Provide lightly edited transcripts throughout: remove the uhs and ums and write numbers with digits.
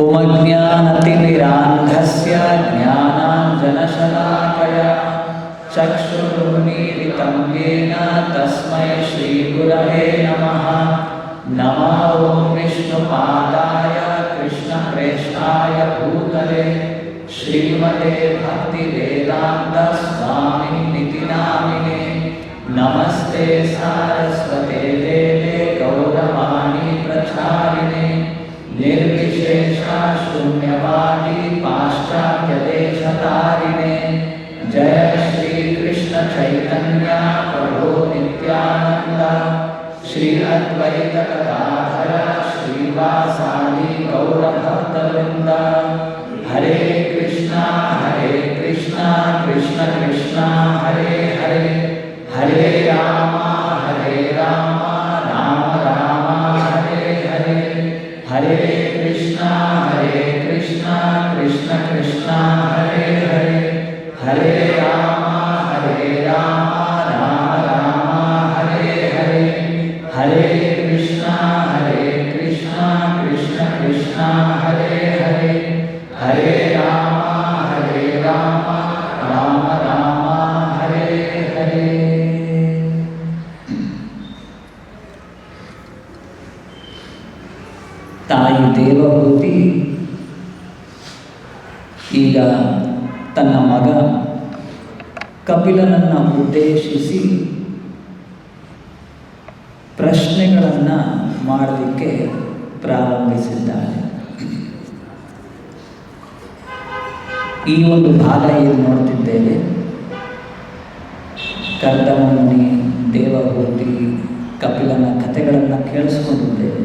उमज्ञानतिमिरान्धस्य ज्ञानाञ्जनशलाकया चक्षुरुन्मीलितं येन तस्मै श्रीगुरवे नमः। नमो ॐ विष्णुपादाय कृष्णप्रेष्ठाय भूतले श्रीमते भक्तिवेदान्तस्वामिनिति नामिने। नमस्ते सारस्वते देवे गौरवाणी प्रचारिणे निर्विशेषा शून्यवादी पाश्चात्यदेशतारिणे। जय श्री कृष्ण चैतन्य प्रभो नित्यानंद श्री अद्वैत गदाधर श्रीवासादि गौरभक्तवृंद। हरे कृष्णा कृष्ण कृष्ण हरे हरे हरे राम राम राम हरे हरे। हरे कृष्णा कृष्ण कृष्ण हरे हरे हरे राम राम राम हरे हरे। हरे कृष्णा कृष्ण कृष्ण हरे हरे हरे राम राम राम हरे हरे। ತಾಯಿ ದೇವಹೂತಿ ಈಗ ತನ್ನ ಮಗ ಕಪಿಲನನ್ನು ಉದ್ದೇಶಿಸಿ ಪ್ರಶ್ನೆಗಳನ್ನು ಮಾಡಲಿಕ್ಕೆ ಪ್ರಾರಂಭಿಸಿದ್ದಾಳೆ. ಈ ಒಂದು ಭಾಗ ಏನು ನೋಡ್ತಿದ್ದೇವೆ, ಕರ್ದಮ ಮುನಿ, ದೇವಹೂತಿ, ಕಪಿಲನ ಕಥೆಗಳನ್ನು ಕೇಳಿಸ್ಕೊಂಡಿದ್ದೇವೆ.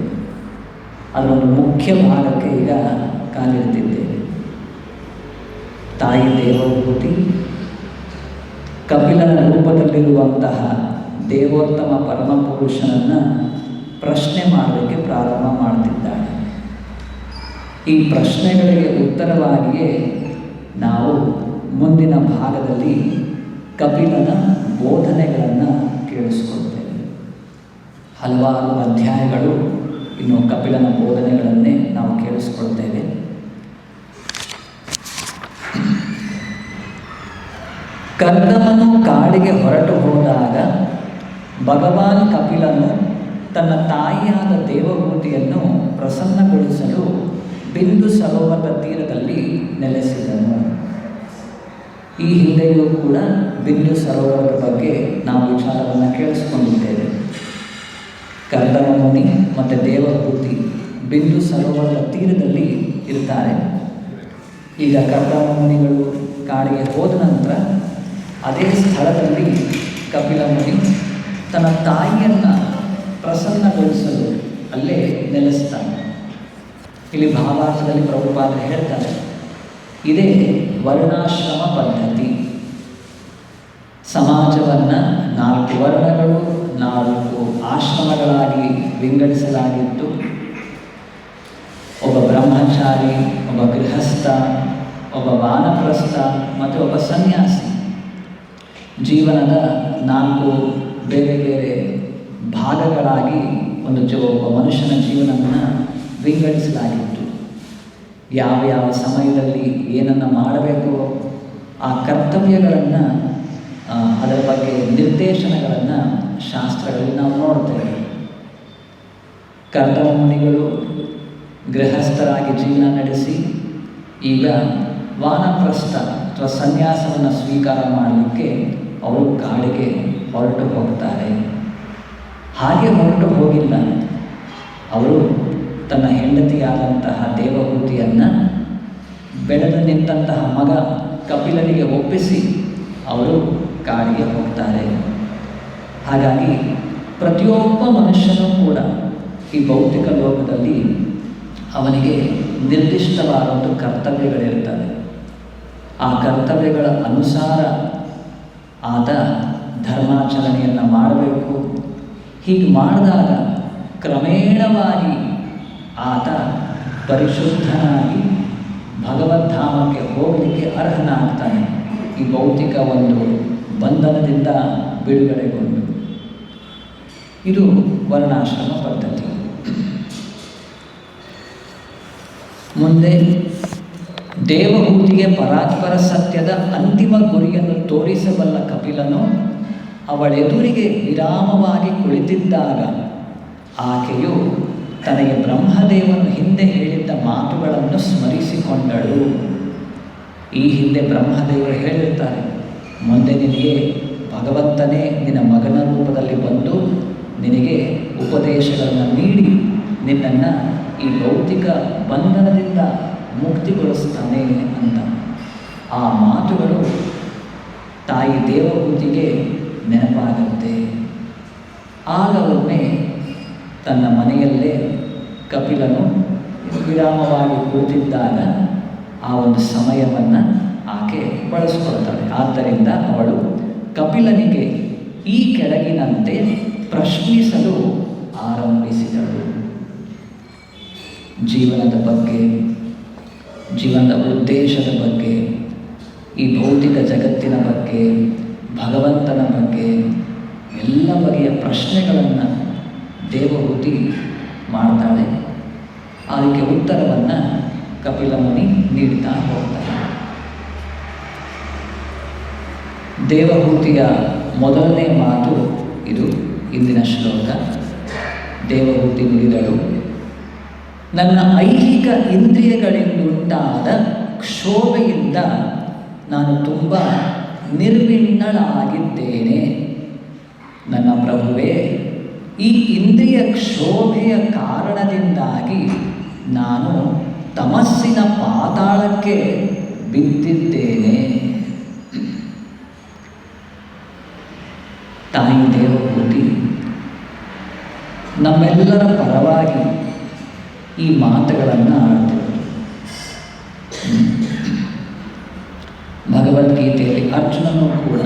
ಅದರೊಂದು ಮುಖ್ಯ ಭಾಗಕ್ಕೆ ಈಗ ಕಾಲಿಡ್ತಿದ್ದೇವೆ. ತಾಯಿ ದೇವಹೂತಿ ಕಪಿಲನ ರೂಪದಲ್ಲಿರುವಂತಹ ದೇವೋತ್ತಮ ಪರಮಪುರುಷನನ್ನು ಪ್ರಶ್ನೆ ಮಾಡಲಿಕ್ಕೆ ಪ್ರಾರಂಭ ಮಾಡ್ತಿದ್ದಾಳೆ. ಈ ಪ್ರಶ್ನೆಗಳಿಗೆ ಉತ್ತರವಾಗಿಯೇ ನಾವು ಮುಂದಿನ ಭಾಗದಲ್ಲಿ ಕಪಿಲನ ಬೋಧನೆಗಳನ್ನು ಕೇಳಿಸ್ಕೊಳ್ತೇವೆ. ಹಲವಾರು ಅಧ್ಯಾಯಗಳು ಇನ್ನು ಕಪಿಲನ ಬೋಧನೆಗಳನ್ನೇ ನಾವು ಕೇಳಿಸ್ಕೊಳ್ತೇವೆ. ಕರ್ದಮನು ಕಾಡಿಗೆ ಹೊರಟು ಹೋದಾಗ ಭಗವಾನ್ ಕಪಿಲನು ತನ್ನ ತಾಯಿಯಾದ ದೇವಹೂತಿಯನ್ನು ಪ್ರಸನ್ನಗೊಳಿಸಲು ಬಿಂದು ಸರೋವರದ ತೀರದಲ್ಲಿ ನೆಲೆಸಿದನು. ಈ ಹಿಂದೆಯೂ ಕೂಡ ಬಿಂದು ಸರೋವರದ ಬಗ್ಗೆ ನಾವು ವಿಚಾರವನ್ನು ಕೇಳಿಸ್ಕೊಂಡಿದ್ದೇವೆ. ಕರ್ದಮ ಮುನಿ ಮತ್ತು ದೇವಹೂತಿ ಬಿಂದು ಸರೋವರದ ತೀರದಲ್ಲಿ ಇರ್ತಾರೆ. ಈಗ ಕರ್ದಮ ಮುನಿಗಳು ಕಾಡಿಗೆ ಹೋದ ನಂತರ ಅದೇ ಸ್ಥಳದಲ್ಲಿ ಕಪಿಲ ಮುನಿ ತನ್ನ ತಾಯಿಯನ್ನು ಪ್ರಸನ್ನಗೊಳಿಸಲು ಅಲ್ಲೇ ನೆಲೆಸ್ತಾನೆ. ಇಲ್ಲಿ ಭಾವಾರ್ಥದಲ್ಲಿ ಪ್ರಭುಪಾದರು ಹೇಳ್ತಾರೆ, ಇದೇ ವರ್ಣಾಶ್ರಮ ಪದ್ಧತಿ. ಸಮಾಜವನ್ನು 4 ವರ್ಣಗಳು 4 ಆಶ್ರಮಗಳಾಗಿ ವಿಂಗಡಿಸಲಾಗಿತ್ತು. ಒಬ್ಬ ಬ್ರಹ್ಮಚಾರಿ, ಒಬ್ಬ ಗೃಹಸ್ಥ, ಒಬ್ಬ ವಾನಪ್ರಸ್ಥ ಮತ್ತು ಒಬ್ಬ ಸನ್ಯಾಸಿ. ಜೀವನದ 4 ಬೇರೆ ಬೇರೆ ಭಾಗಗಳಾಗಿ ಒಬ್ಬ ಮನುಷ್ಯನ ಜೀವನವನ್ನು ವಿಂಗಡಿಸಲಾಗಿತ್ತು. ಯಾವ ಸಮಯದಲ್ಲಿ ಏನನ್ನು ಮಾಡಬೇಕೋ ಆ ಕರ್ತವ್ಯಗಳನ್ನು, ಅದರ ಬಗ್ಗೆ ನಿರ್ದೇಶನಗಳನ್ನು ಶಾಸ್ತ್ರಗಳಲ್ಲಿ ನಾವು ನೋಡ್ತೇವೆ. ಕರ್ದಮ ಮುನಿಗಳು ಗೃಹಸ್ಥರಾಗಿ ಜೀವನ ನಡೆಸಿ ಈಗ ವಾನಪ್ರಸ್ಥ ಅಥವಾ ಸನ್ಯಾಸವನ್ನು ಸ್ವೀಕಾರ ಮಾಡಲಿಕ್ಕೆ ಅವರು ಕಾಡಿಗೆ ಹೊರಟು ಹೋಗ್ತಾರೆ. ಹಾಗೆ ಹೊರಟು ಹೋಗಿಲ್ಲ, ಅವರು ತನ್ನ ಹೆಂಡತಿಯಾದಂತಹ ದೇವಹೂತಿಯನ್ನು ಬೆಳೆದು ನಿಂತಹ ಮಗ ಕಪಿಲನಿಗೆ ಒಪ್ಪಿಸಿ ಅವರು ಕಾಡಿಗೆ ಹೋಗ್ತಾರೆ. ಹಾಗಾಗಿ ಪ್ರತಿಯೊಬ್ಬ ಮನುಷ್ಯನೂ ಕೂಡ ಈ ಭೌತಿಕ ಲೋಕದಲ್ಲಿ ಅವನಿಗೆ ನಿರ್ದಿಷ್ಟವಾದ ಕರ್ತವ್ಯಗಳಿರ್ತವೆ. ಆ ಕರ್ತವ್ಯಗಳ ಅನುಸಾರ ಆತ ಧರ್ಮಾಚರಣೆಯನ್ನು ಮಾಡಬೇಕು. ಹೀಗೆ ಮಾಡಿದಾಗ ಕ್ರಮೇಣವಾಗಿ ಆತ ಪರಿಶುದ್ಧನಾಗಿ ಭಗವದ್ಧಾಮಕ್ಕೆ ಹೋಗಲಿಕ್ಕೆ ಅರ್ಹನಾಗ್ತಾನೆ. ಈ ಭೌತಿಕ ಒಂದು ಬಂಧನದಿಂದ ಬಿಡುಗಡೆಗೊಂಡು. ಇದು ವರ್ಣಾಶ್ರಮ ಪದ್ಧತಿ. ಮುಂದೆ ದೇವಹೂತಿಗೆ ಪರಾತ್ಪರ ಸತ್ಯದ ಅಂತಿಮ ಗುರಿಯನ್ನು ತೋರಿಸಬಲ್ಲ ಕಪಿಲನು ಅವಳೆದುರಿಗೆ ವಿರಾಮವಾಗಿ ಕುಳಿತಿದ್ದಾಗ ಆಕೆಯು ತನಗೆ ಬ್ರಹ್ಮದೇವನು ಹಿಂದೆ ಹೇಳಿದ್ದ ಮಾತುಗಳನ್ನು ಸ್ಮರಿಸಿಕೊಂಡಳು. ಈ ಹಿಂದೆ ಬ್ರಹ್ಮದೇವರು ಹೇಳಿರ್ತಾರೆ, ಮುಂದೆ ನಿನಗೆ ಭಗವಂತನೇ ನಿನ್ನ ಮಗನ ರೂಪದಲ್ಲಿ ಬಂದು ನಿನಗೆ ಉಪದೇಶಗಳನ್ನು ನೀಡಿ ನಿನ್ನನ್ನು ಈ ಭೌತಿಕ ಬಂಧನದಿಂದ ಮುಕ್ತಿಗೊಳಿಸ್ತಾನೆ ಅಂತ. ಆ ಮಾತುಗಳು ತಾಯಿ ದೇವಹೂತಿಗೆ ನೆನಪಾಗುತ್ತೆ. ಆಗ ಒಮ್ಮೆ ತನ್ನ ಮನೆಯಲ್ಲೇ ಕಪಿಲನು ವಿರಾಮವಾಗಿ ಕುಳಿತಿದ್ದಾಗ ಆ ಒಂದು ಸಮಯವನ್ನು ಆಕೆ ಬಳಸ್ಕೊಳ್ತಾಳೆ. ಆದ್ದರಿಂದ ಅವಳು ಕಪಿಲನಿಗೆ ಈ ಕೆಳಗಿನಂತೆ ಪ್ರಶ್ನಿಸಲು ಆರಂಭಿಸಿದಳು. ಜೀವನದ ಬಗ್ಗೆ, ಜೀವನದ ಉದ್ದೇಶದ ಬಗ್ಗೆ, ಈ ಭೌತಿಕ ಜಗತ್ತಿನ ಬಗ್ಗೆ, ಭಗವಂತನ ಬಗ್ಗೆ ಎಲ್ಲ ಬಗೆಯ ಪ್ರಶ್ನೆಗಳನ್ನು ದೇವಹೂತಿ ಮಾಡ್ತಾಳೆ. ಅದಕ್ಕೆ ಉತ್ತರವನ್ನು ಕಪಿಲ ಮುನಿ ನೀಡ್ತಾ ಹೋಗ್ತಾನೆ. ದೇವಹೂತಿಯ ಮೊದಲನೇ ಮಾತು ಇದು ಇಂದಿನ ಶ್ಲೋಕ. ದೇವಹೂತಿ ನುಡಿದಳು, ನನ್ನ ಐಹಿಕ ಇಂದ್ರಿಯಗಳಿಂದುಂಟಾದ ಕ್ಷೋಭೆಯಿಂದ ನಾನು ತುಂಬ ನಿರ್ವಿಣ್ಣಳಾಗಿದ್ದೇನೆ. ನನ್ನ ಪ್ರಭುವೇ, ಈ ಇಂದ್ರಿಯ ಕ್ಷೋಭೆಯ ಕಾರಣದಿಂದಾಗಿ ನಾನು ತಮಸ್ಸಿನ ಪಾತಾಳಕ್ಕೆ ಬಿದ್ದಿದ್ದೇನೆ. ತಾಯಿ ದೇವಹೂತಿ ನಮ್ಮೆಲ್ಲರ ಪರವಾಗಿ ಈ ಮಾತುಗಳನ್ನು ಆಡ್ತಿರೋದು. ಭಗವದ್ಗೀತೆಯಲ್ಲಿ ಅರ್ಜುನನು ಕೂಡ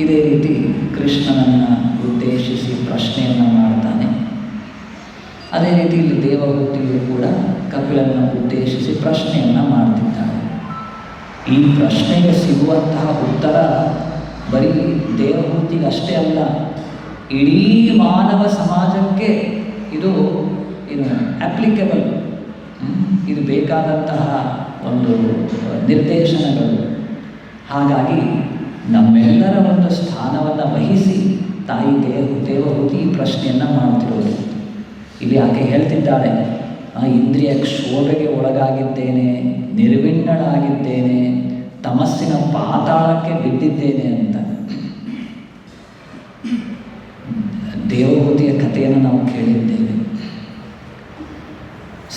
ಇದೇ ರೀತಿ ಕೃಷ್ಣನನ್ನು ಉದ್ದೇಶಿಸಿ ಪ್ರಶ್ನೆಯನ್ನು ಮಾಡ್ತಾನೆ. ಅದೇ ರೀತಿ ಇಲ್ಲಿ ದೇವಹೂತಿಯು ಕೂಡ ಕಪಿಲನನ್ನು ಉದ್ದೇಶಿಸಿ ಪ್ರಶ್ನೆಯನ್ನು ಮಾಡ್ತಿದ್ದಾಳೆ. ಈ ಪ್ರಶ್ನೆಗೆ ಸಿಗುವಂತಹ ಉತ್ತರ ಬರೀ ದೇವಹೂತಿಗಷ್ಟೇ ಅಲ್ಲ, ಇಡೀ ಮಾನವ ಸಮಾಜಕ್ಕೆ ಇದು ಅಪ್ಲಿಕೇಬಲ್. ಇದು ಬೇಕಾದಂತಹ ಒಂದು ನಿರ್ದೇಶನಗಳು. ಹಾಗಾಗಿ ನಮ್ಮೆಲ್ಲರ ಒಂದು ಸ್ಥಾನವನ್ನು ವಹಿಸಿ ತಾಯಿ ದೇವಹೂತಿ ಈ ಪ್ರಶ್ನೆಯನ್ನು ಮಾಡ್ತಿರೋದು. ಇಲ್ಲಿ ಆಕೆ ಹೇಳ್ತಿದ್ದಾಳೆ, ಇಂದ್ರಿಯ ಕ್ಷೋಭೆಗೆ ಒಳಗಾಗಿದ್ದೇನೆ, ನಿರ್ವಿಣ್ಣಳಾಗಿದ್ದೇನೆ, ತಮಸ್ಸಿನ ಪಾತಾಳಕ್ಕೆ ಬಿದ್ದಿದ್ದೇನೆ ಅಂತ. ದೇವಹೂತಿಯ ಕಥೆಯನ್ನು ನಾವು ಕೇಳಿದ್ದೇವೆ.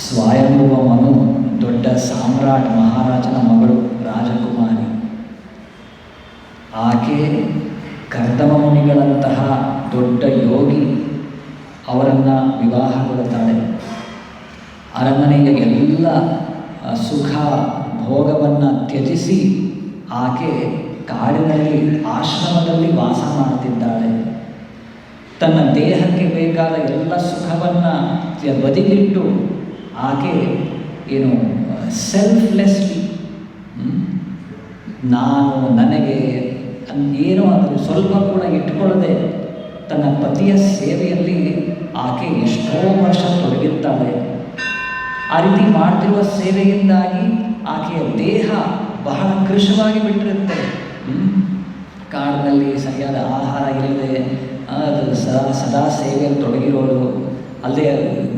ಸ್ವಯಂಭುವ ಮನು ದೊಡ್ಡ ಸಾಮ್ರಾಟ್, ಮಹಾರಾಜನ ಮಗಳು, ರಾಜಕುಮಾರಿ. ಆಕೆ ಕರ್ದಮ ಮುನಿಗಳಂತಹ ದೊಡ್ಡ ಯೋಗಿ ಅವರನ್ನು ವಿವಾಹಗೊಳ್ಳುತ್ತಾಳೆ. ಅರಮನೆಯ ಎಲ್ಲ ಸುಖ ಭೋಗವನ್ನು ತ್ಯಜಿಸಿ ಆಕೆ ಕಾಡಿನಲ್ಲಿ ಆಶ್ರಮದಲ್ಲಿ ವಾಸ ಮಾಡ್ತಿದ್ದಾಳೆ. ತನ್ನ ದೇಹಕ್ಕೆ ಬೇಕಾದ ಎಲ್ಲ ಸುಖವನ್ನು ಬದಿಗಿಟ್ಟು ಆಕೆ ಸೆಲ್ಫ್ಲೆಸ್ಲಿ ನನಗೆ ಏನೋ ಅದನ್ನು ಸ್ವಲ್ಪ ಕೂಡ ಇಟ್ಕೊಳ್ಳದೆ ತನ್ನ ಪತಿಯ ಸೇವೆಯಲ್ಲಿ ಆಕೆ ಎಷ್ಟೋ ವರ್ಷ ತೊಡಗಿರ್ತಾಳೆ. ಆ ರೀತಿ ಮಾಡ್ತಿರುವ ಸೇವೆಯಿಂದಾಗಿ ಆಕೆಯ ದೇಹ ಬಹಳ ಕೃಶವಾಗಿ ಬಿಟ್ಟಿರುತ್ತೆ. ಕಾಡಿನಲ್ಲಿ ಸರಿಯಾದ ಆಹಾರ ಇಲ್ಲದೆ ಸದಾ ಸೇವೆಯಲ್ಲಿ ತೊಡಗಿರೋದು. ಅಲ್ಲದೆ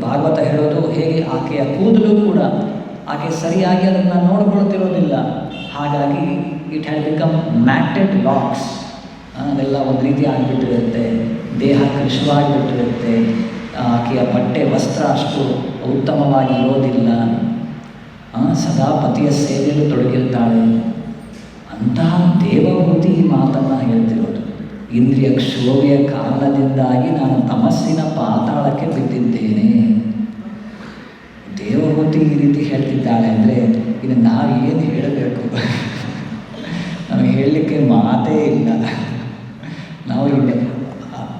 ಭಾಗವತ ಹೇಳೋದು ಹೇಗೆ ಆಕೆಯ ಕೂದಲು ಕೂಡ ಆಕೆ ಸರಿಯಾಗಿ ಅದನ್ನು ನೋಡ್ಕೊಳ್ತಿರೋದಿಲ್ಲ. ಹಾಗಾಗಿ ಇಟ್ ಹ್ಯಾಡ್ ಬಿಕಮ್ ಮ್ಯಾಟೆಡ್ ಲಾಕ್ಸ್. ಅದೆಲ್ಲ ಒಂದು ರೀತಿ ಆಗಿಬಿಟ್ಟಿರುತ್ತೆ, ದೇಹ ಕೃಶವಾಗಿಬಿಟ್ಟಿರುತ್ತೆ. ಆಕೆಯ ಬಟ್ಟೆ ವಸ್ತ್ರ ಅಷ್ಟು ಉತ್ತಮವಾಗಿ ಇರೋದಿಲ್ಲ. ಸದಾ ಪತಿಯ ಸೇವೆಯಲ್ಲಿ ತೊಡಗಿರ್ತಾಳೆ. ಅಂತಹ ದೇವಹೂತಿ ಈ ಮಾತನ್ನು ಹೇಳ್ತಿರೋದು. ಇಂದ್ರಿಯ ಕ್ಷೋಭೆಯ ಕಾರಣದಿಂದಾಗಿ ನಾನು ತಮಸ್ಸಿನ ಪಾತಾಳಕ್ಕೆ ಬಿದ್ದಿದ್ದೇನೆ. ದೇವಹೂತಿ ಈ ರೀತಿ ಹೇಳ್ತಿದ್ದಾಳೆ ಅಂದರೆ ಇನ್ನು ನಾವೇನು ಹೇಳಬೇಕು? ನಮಗೆ ಹೇಳಲಿಕ್ಕೆ ಮಾತೇ ಇಲ್ಲ. ನಾವು ಈಗ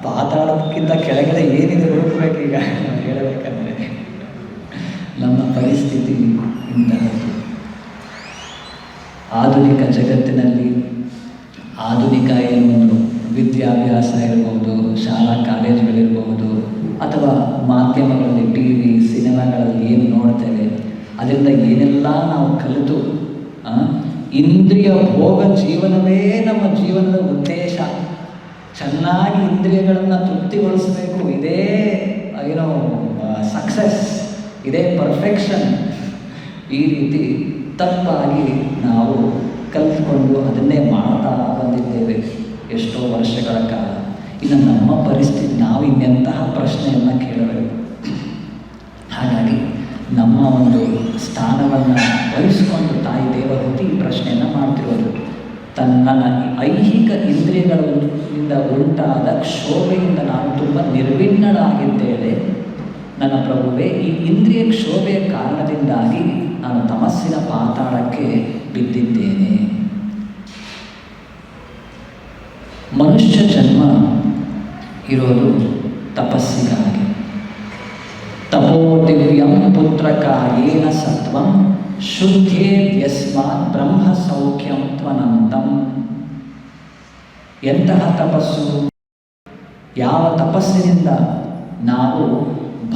ಪಾತಾಳಕ್ಕಿಂತ ಕೆಳಗಡೆ ಏನಿದೆ ಹುಡುಕಬೇಕೀಗ ನಾವು ಹೇಳಬೇಕಂದ್ರೆ. ನಮ್ಮ ಪರಿಸ್ಥಿತಿ ಇಂತಹದ್ದು. ಆಧುನಿಕ ಜಗತ್ತಿನಲ್ಲಿ ಆಧುನಿಕ ವಿದ್ಯಾಭ್ಯಾಸ ಇರ್ಬೋದು, ಶಾಲಾ ಕಾಲೇಜುಗಳಿರ್ಬೋದು, ಅಥವಾ ಮಾಧ್ಯಮಗಳಲ್ಲಿ ಟಿ ವಿ ಸಿನಿಮಾಗಳಲ್ಲಿ ಏನು ನೋಡ್ತೇವೆ ಅದರಿಂದ ಏನೆಲ್ಲ ನಾವು ಕಲಿತು ಇಂದ್ರಿಯ ಭೋಗ ಜೀವನವೇ ನಮ್ಮ ಜೀವನದ ಉದ್ದೇಶ. ಚೆನ್ನಾಗಿ ಇಂದ್ರಿಯಗಳನ್ನು ತೃಪ್ತಿಗೊಳಿಸಬೇಕು, ಇದೇ ಸಕ್ಸಸ್, ಇದೇ ಪರ್ಫೆಕ್ಷನ್. ಈ ರೀತಿ ತಪ್ಪಾಗಿ ನಾವು ಕಲಿತ್ಕೊಂಡು ಅದನ್ನೇ ಮಾಡ್ತಾ ಬಂದಿದ್ದೇವೆ ಎಷ್ಟೋ ವರ್ಷಗಳ ಕಾಲ. ಇನ್ನು ನಮ್ಮ ಪರಿಸ್ಥಿತಿ, ನಾವು ಇನ್ನೆಂತಹ ಪ್ರಶ್ನೆಯನ್ನು ಕೇಳಬೇಕು. ಹಾಗಾಗಿ ನಮ್ಮ ಒಂದು ಸ್ಥಾನವನ್ನು ವಹಿಸಿಕೊಂಡು ತಾಯಿ ದೇವಹೂತಿ ಈ ಪ್ರಶ್ನೆಯನ್ನು ಮಾಡ್ತಿರೋದು. ತನ್ನ ಐಹಿಕ ಇಂದ್ರಿಯಗಳಿಂದ ಉಂಟಾದ ಕ್ಷೋಭೆಯಿಂದ ನಾನು ತುಂಬ ನಿರ್ವಿಣ್ಣಳಾಗಿದ್ದೇನೆ ನನ್ನ ಪ್ರಭುವೇ. ಈ ಇಂದ್ರಿಯ ಕ್ಷೋಭೆಯ ಕಾರಣದಿಂದಾಗಿ ನಾನು ತಮಸ್ಸಿನ ಪಾತಾಳಕ್ಕೆ ಬಿದ್ದಿದ್ದೇನೆ. ಮನುಷ್ಯ ಜನ್ಮ ಇರೋದು ತಪಸ್ಸಿಗಾಗಿ. ತಪೋ ದಿವ್ಯಂ ಪುತ್ರಕಾಯೇನ ಸತ್ವಂ ಶುದ್ಧೇದ್ಯಸ್ಮಾತ್ ಬ್ರಹ್ಮ ಸೌಖ್ಯಂ ತ್ವನಂತಂ. ಎಂತಹ ತಪಸ್ಸು? ಯಾವ ತಪಸ್ಸಿನಿಂದ ನಾವು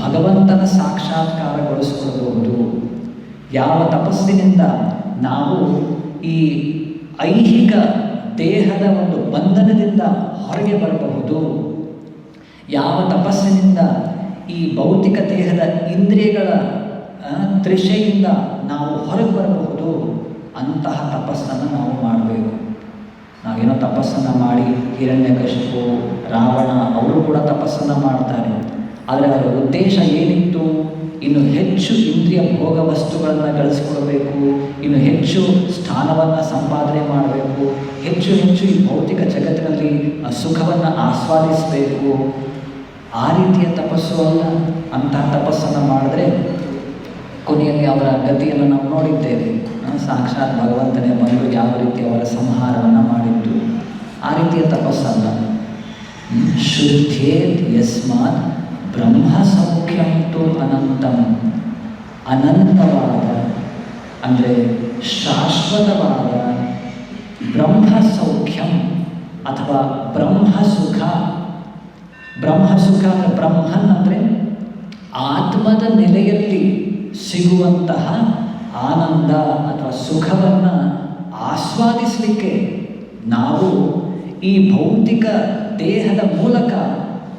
ಭಗವಂತನ ಸಾಕ್ಷಾತ್ಕಾರಗೊಳಿಸಿಕೊಳ್ಳಬಹುದು, ಯಾವ ತಪಸ್ಸಿನಿಂದ ನಾವು ಈ ಐಹಿಕ ದೇಹದ ಒಂದು ಬಂಧನದಿಂದ ಹೊರಗೆ ಬರಬಹುದು, ಯಾವ ತಪಸ್ಸಿನಿಂದ ಈ ಭೌತಿಕ ದೇಹದ ಇಂದ್ರಿಯಗಳ ತೃಷೆಯಿಂದ ನಾವು ಹೊರಗೆ ಬರಬಹುದು, ಅಂತಹ ತಪಸ್ಸನ್ನು ನಾವು ಮಾಡಬೇಕು. ನಾವೇನೋ ತಪಸ್ಸನ್ನು ಮಾಡಿ ಹಿರಣ್ಯಕಶಿಪು, ರಾವಣ ಅವರು ಕೂಡ ತಪಸ್ಸನ್ನು ಮಾಡ್ತಾರೆ. ಆದರೆ ಅವರ ಉದ್ದೇಶ ಏನಿತ್ತು? ಇನ್ನು ಹೆಚ್ಚು ಇಂದ್ರಿಯ ಭೋಗ ವಸ್ತುಗಳನ್ನು ಗಳಿಸ್ಕೊಳ್ಬೇಕು, ಇನ್ನು ಹೆಚ್ಚು ಸ್ಥಾನವನ್ನು ಸಂಪಾದನೆ ಮಾಡಬೇಕು, ಹೆಚ್ಚು ಹೆಚ್ಚು ಈ ಭೌತಿಕ ಜಗತ್ತಿನಲ್ಲಿ ಸುಖವನ್ನು ಆಸ್ವಾದಿಸಬೇಕು. ಆ ರೀತಿಯ ತಪಸ್ಸು ಅಲ್ಲ. ಅಂತಹ ತಪಸ್ಸನ್ನು ಮಾಡಿದ್ರೆ ಕೊನೆಯಲ್ಲಿ ಅವರ ಗತಿಯನ್ನು ನಾವು ನೋಡಿದ್ದೇವೆ. ಸಾಕ್ಷಾತ್ ಭಗವಂತನೇ ಬಂದು ಯಾವ ರೀತಿ ಅವರ ಸಂಹಾರವನ್ನು ಮಾಡಿದ್ದು. ಆ ರೀತಿಯ ತಪಸ್ಸಲ್ಲ. ಶುದ್ಧೇತ್ ಯಸ್ಮಾತ್ ಬ್ರಹ್ಮ ಸೌಖ್ಯಂತು ಅನಂತಂ. ಅನಂತವಾದ ಅಂದರೆ ಶಾಶ್ವತವಾದ ಬ್ರಹ್ಮ ಸೌಖ್ಯಂ ಅಥವಾ ಬ್ರಹ್ಮ ಸುಖ. ಬ್ರಹ್ಮ ಸುಖ ಅಂದರೆ ಬ್ರಹ್ಮನ್ ಅಂದರೆ ಆತ್ಮದ ನೆಲೆಯಲ್ಲಿ ಸಿಗುವಂತಹ ಆನಂದ ಅಥವಾ ಸುಖವನ್ನು ಆಸ್ವಾದಿಸಲಿಕ್ಕೆ ನಾವು ಈ ಭೌತಿಕ ದೇಹದ ಮೂಲಕ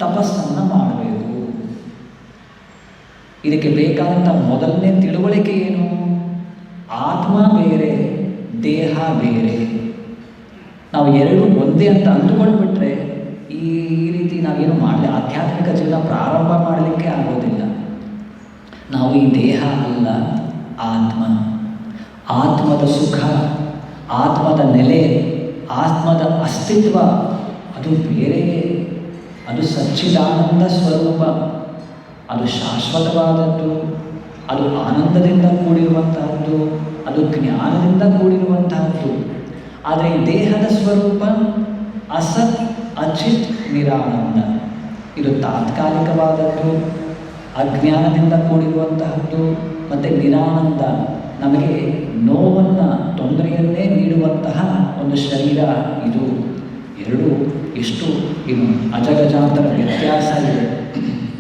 ತಪಸ್ಸನ್ನು ಮಾಡಬೇಕು. ಇದಕ್ಕೆ ಬೇಕಾದಂಥ ಮೊದಲನೇ ತಿಳುವಳಿಕೆ ಏನು? ಆತ್ಮ ಬೇರೆ, ದೇಹ ಬೇರೆ. ನಾವು ಎರಡು ಒಂದೇ ಅಂತ ಅಂದುಕೊಂಡ್ಬಿಟ್ರೆ ಈ ರೀತಿ ನಾವೇನು ಮಾಡಲಿ, ಆಧ್ಯಾತ್ಮಿಕ ಜೀವನ ಪ್ರಾರಂಭ ಮಾಡಲಿಕ್ಕೆ ಆಗೋದಿಲ್ಲ. ನಾವು ಈ ದೇಹ ಅಲ್ಲ, ಆತ್ಮ. ಆತ್ಮದ ಸುಖ, ಆತ್ಮದ ನೆಲೆ, ಆತ್ಮದ ಅಸ್ತಿತ್ವ ಅದು ಬೇರೆಯೇ. ಅದು ಸಚ್ಚಿದಾನಂದ ಸ್ವರೂಪ, ಅದು ಶಾಶ್ವತವಾದದ್ದು, ಅದು ಆನಂದದಿಂದ ಕೂಡಿರುವಂತಹದ್ದು, ಅದು ಜ್ಞಾನದಿಂದ ಕೂಡಿರುವಂತಹದ್ದು. ಆದರೆ ಈ ದೇಹದ ಸ್ವರೂಪ ಅಸತ್ ಅಚಿತ್ ನಿರಾನಂದ. ಇದು ತಾತ್ಕಾಲಿಕವಾದದ್ದು, ಅಜ್ಞಾನದಿಂದ ಕೂಡಿರುವಂತಹದ್ದು ಮತ್ತು ನಿರಾನಂದ, ನಮಗೆ ನೋವನ್ನು ತೊಂದರೆಯನ್ನೇ ನೀಡುವಂತಹ ಒಂದು ಶರೀರ ಇದು. ಎರಡು ಎಷ್ಟು ಇನ್ನು ಅಜಗಜಾಂತರ ವ್ಯತ್ಯಾಸ ಇದೆ